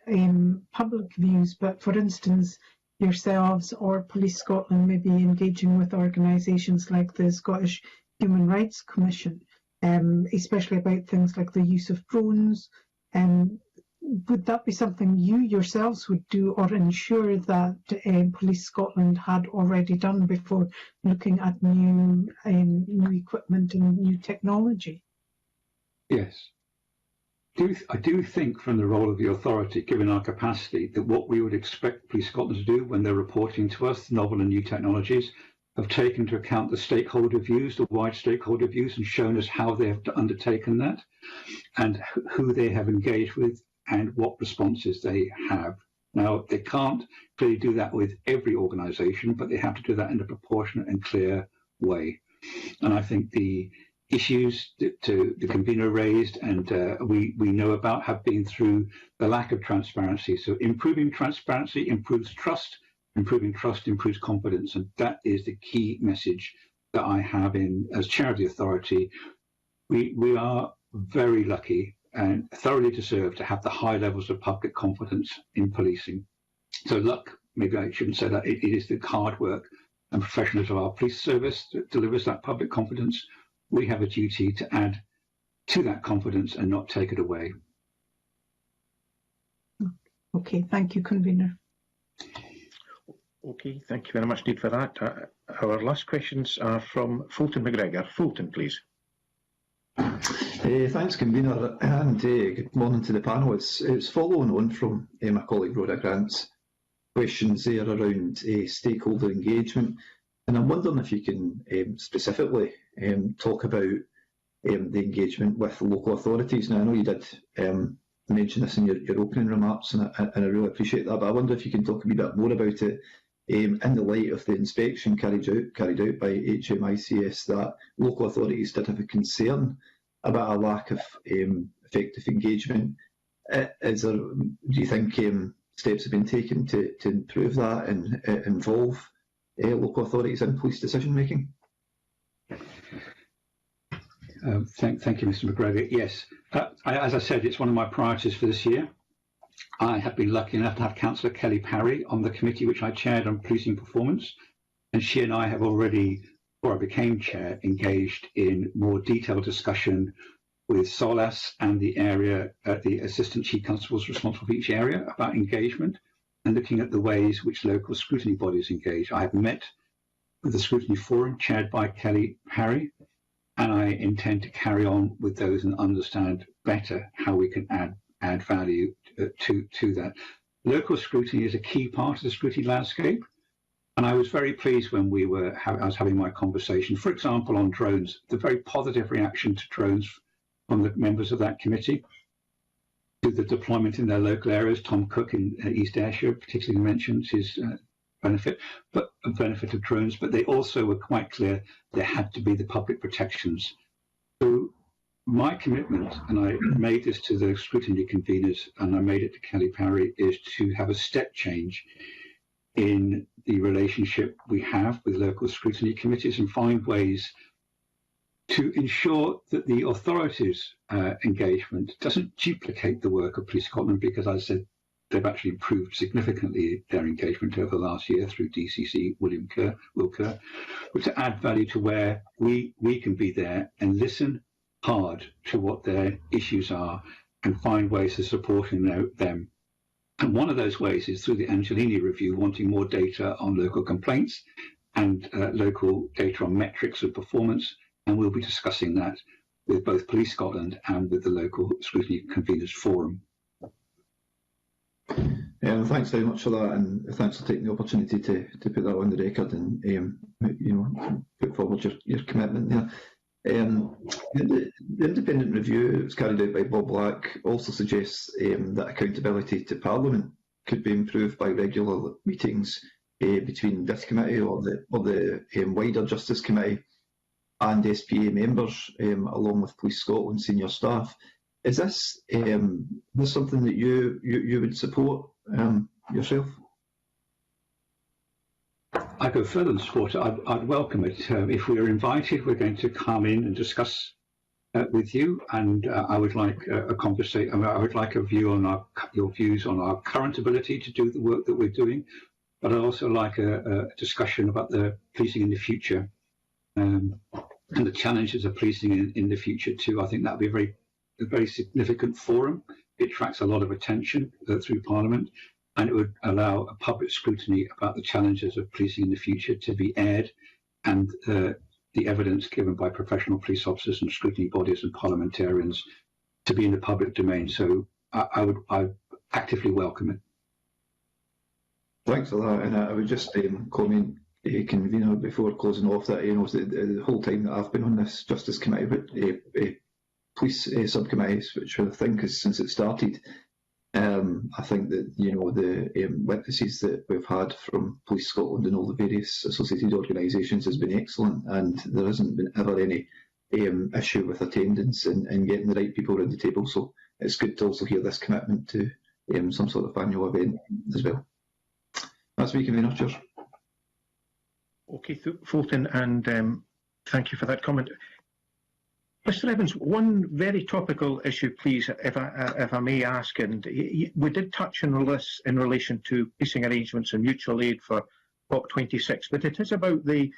public views, but for instance, yourselves or Police Scotland may be engaging with organisations like the Scottish Human Rights Commission, especially about things like the use of drones. Would that be something you yourselves would do or ensure that Police Scotland had already done before looking at new equipment and new technology? Yes. I do think from the role of the authority, given our capacity, that what we would expect Police Scotland to do when they're reporting to us novel and new technologies have taken into account the stakeholder views, the wide stakeholder views, and shown us how they have undertaken that and who they have engaged with and what responses they have. Now, they can't clearly do that with every organisation, but they have to do that in a proportionate and clear way. And I think the issues that the convener raised and we know about have been through the lack of transparency. So improving transparency improves trust, improving trust improves confidence, and that is the key message that I have as chair of the authority. We are very lucky and thoroughly deserve to have the high levels of public confidence in policing. So luck, maybe I shouldn't say that, it is the hard work and professionalism of our police service that delivers that public confidence. We have a duty to add to that confidence and not take it away. Okay, thank you, Convener. Okay, thank you very much indeed for that. Our last questions are from Fulton McGregor. Fulton, please. Thanks, Convener, and good morning to the panel. It's following on from my colleague Rhoda Grant's questions there around stakeholder engagement, and I'm wondering if you can specifically talk about the engagement with local authorities. Now, I know you did mention this in your opening remarks, and I really appreciate that, but I wonder if you can talk a wee bit more about it in the light of the inspection carried out by HMICS, that local authorities did have a concern about a lack of effective engagement. Do you think steps have been taken to improve that and involve local authorities in police decision making? Thank you, Mr. McGregor. Yes, as I said, it's one of my priorities for this year. I have been lucky enough to have Councillor Kelly Parry on the committee which I chaired on policing performance, and she and I have already, before I became chair, engaged in more detailed discussion with SOLAS and the Assistant Chief Constables responsible for each area about engagement and looking at the ways which local scrutiny bodies engage. I have met with the Scrutiny Forum chaired by Kelly Parry, and I intend to carry on with those and understand better how we can add value to that. Local scrutiny is a key part of the scrutiny landscape, and I was very pleased when I was having my conversation, for example, on drones, the very positive reaction to drones from the members of that committee, to the deployment in their local areas. Tom Cook in East Ayrshire particularly mentioned his benefit of drones, but they also were quite clear there had to be the public protections. So my commitment, and I made this to the scrutiny conveners and I made it to Kelly Parry, is to have a step change in the relationship we have with local scrutiny committees and find ways to ensure that the authorities' engagement doesn't duplicate the work of Police Scotland, because as I said, they've actually improved significantly their engagement over the last year through DCC Will Kerr, but to add value to where we can be there and listen hard to what their issues are and find ways of supporting them. And one of those ways is through the Angelini review, wanting more data on local complaints and local data on metrics of performance. And we'll be discussing that with both Police Scotland and with the local scrutiny conveners forum. Thanks very much for that, and thanks for taking the opportunity to put that on the record and put forward your commitment there. The independent review that was carried out by Bob Black also suggests that accountability to Parliament could be improved by regular meetings between this committee or the wider Justice Committee and SPA members, along with Police Scotland senior staff. Is this something that you would support yourself? I go further than support it. I'd welcome it. If we are invited, we're going to come in and discuss with you, and I would like a conversation. I would like a view on your views on our current ability to do the work that we're doing, but I'd also like a discussion about the policing in the future and the challenges of policing in the future too. I think that would be a very significant forum. It attracts a lot of attention through Parliament, and it would allow a public scrutiny about the challenges of policing in the future to be aired, and the evidence given by professional police officers and scrutiny bodies and parliamentarians to be in the public domain. So I actively welcome it. Thanks for that, and I would just comment, convener, before closing off, that the whole time that I've been on this Justice Committee, but police subcommittees, which I think is since it started, I think that the witnesses that we've had from Police Scotland and all the various associated organisations has been excellent, and there hasn't been ever any issue with attendance and getting the right people around the table. So it's good to also hear this commitment to some sort of annual event as well. That's me, Convener. Cheers. Okay, Fulton, and thank you for that comment. Mr. Evans, one very topical issue, please, if I may ask, and we did touch on this in relation to policing arrangements and mutual aid for COP26, but it is about the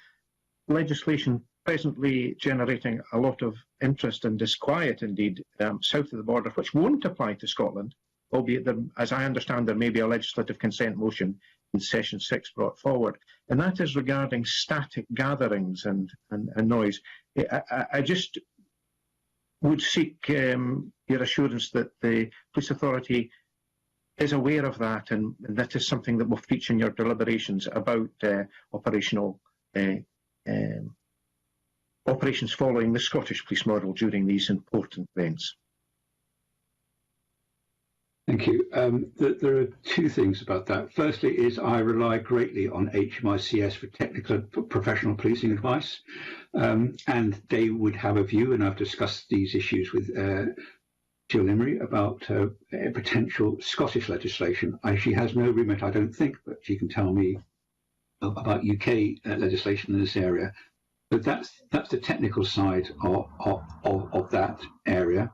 legislation presently generating a lot of interest and disquiet, indeed, south of the border, which won't apply to Scotland, albeit, as I understand, there may be a legislative consent motion in Session 6 brought forward, and that is regarding static gatherings and noise. I just would seek your assurance that the police authority is aware of that, and that is something that will feature in your deliberations about operations following the Scottish police model during these important events. Thank you. There are two things about that. Firstly is I rely greatly on HMICS for technical professional policing advice, and they would have a view, and I've discussed these issues with Jill Emery about potential Scottish legislation. She has no remit, I don't think, but she can tell me about UK legislation in this area. But that's the technical side of that area.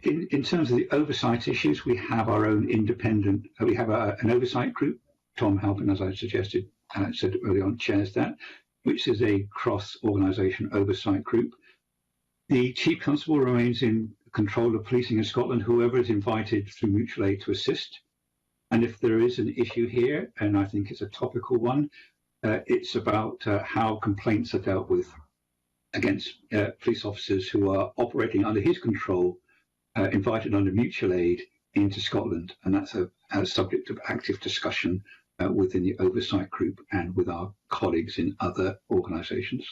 In terms of the oversight issues, we have our own independent, we have an oversight group. Tom Halpin, as I suggested, said earlier on, chairs that, which is a cross-organisation oversight group. The Chief Constable remains in control of policing in Scotland, whoever is invited through mutual aid to assist. And if there is an issue here, and I think it's a topical one, it's about how complaints are dealt with against police officers who are operating under his control, invited under mutual aid into Scotland, and that's a subject of active discussion within the oversight group and with our colleagues in other organisations.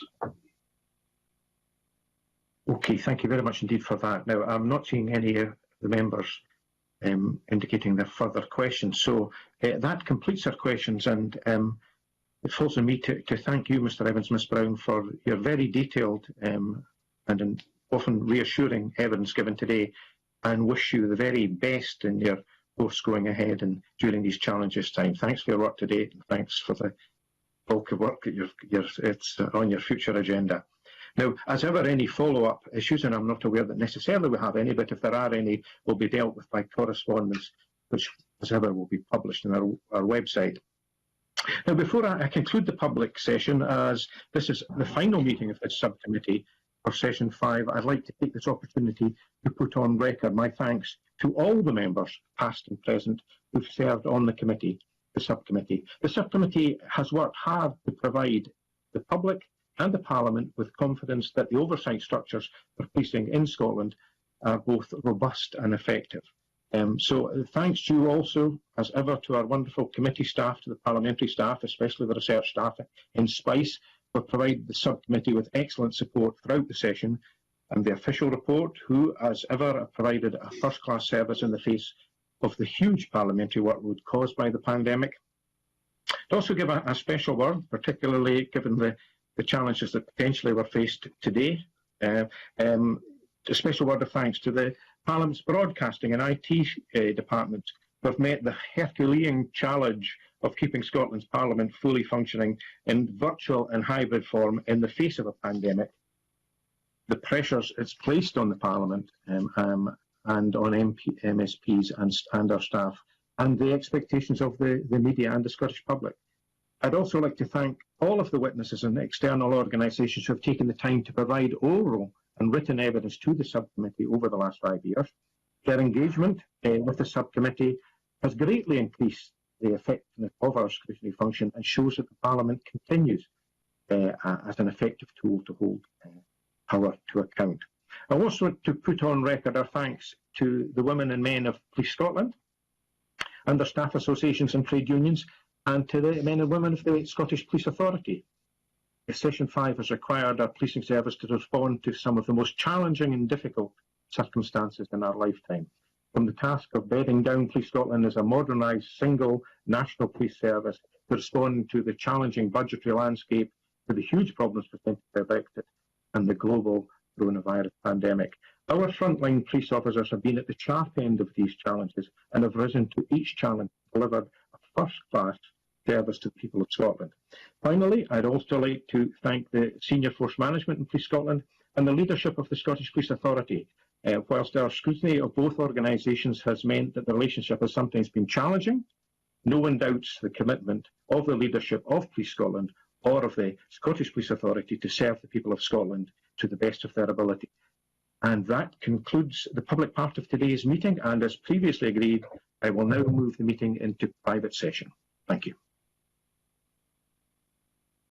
Okay, thank you very much indeed for that. Now, I'm not seeing any of the members indicating their further questions, so that completes our questions, and it falls on me to thank you, Mr. Evans, Ms. Brown, for your very detailed and often reassuring evidence given today, and wish you the very best in your course going ahead and during these challenges time. Thanks for your work today, and thanks for the bulk of work that it's on your future agenda. Now, as ever, any follow-up issues, and I'm not aware that necessarily we have any, but if there are any, will be dealt with by correspondence, which, as ever, will be published on our website. Now, before I conclude the public session, as this is the final meeting of this subcommittee for Session 5, I'd like to take this opportunity to put on record my thanks to all the members, past and present, who've served on the committee, the subcommittee. The subcommittee has worked hard to provide the public and the Parliament with confidence that the oversight structures for policing in Scotland are both robust and effective. So thanks to you also, as ever, to our wonderful committee staff, to the parliamentary staff, especially the research staff in SPICE, for providing the subcommittee with excellent support throughout the session, and the official report, who, as ever, have provided a first-class service in the face of the huge parliamentary workload caused by the pandemic. I'd also give a special word, particularly given the challenges that potentially were faced today. A special word of thanks to the Parliament's broadcasting and IT department, who have met the Herculean challenge of keeping Scotland's Parliament fully functioning in virtual and hybrid form in the face of a pandemic. The pressures it's placed on the Parliament and on MSPs and our staff, and the expectations of the media and the Scottish public. I'd also like to thank all of the witnesses and external organisations who have taken the time to provide oral and written evidence to the subcommittee over the last 5 years. Their engagement with the subcommittee has greatly increased the effectiveness of our scrutiny function and shows that the Parliament continues as an effective tool to hold power to account. I also want to put on record our thanks to the women and men of Police Scotland and their staff associations and trade unions, and to the men and women of the Scottish Police Authority. Session 5 has required our policing service to respond to some of the most challenging and difficult circumstances in our lifetime. From the task of bedding down Police Scotland as a modernised single national police service, to responding to the challenging budgetary landscape, to the huge problems presented by Brexit and the global coronavirus pandemic. Our frontline police officers have been at the sharp end of these challenges and have risen to each challenge, delivered a first-class service to the people of Scotland. Finally, I'd also like to thank the Senior Force Management in Police Scotland and the leadership of the Scottish Police Authority. Whilst our scrutiny of both organisations has meant that the relationship has sometimes been challenging, no one doubts the commitment of the leadership of Police Scotland or of the Scottish Police Authority to serve the people of Scotland to the best of their ability. And that concludes the public part of today's meeting, and as previously agreed, I will now move the meeting into private session. Thank you.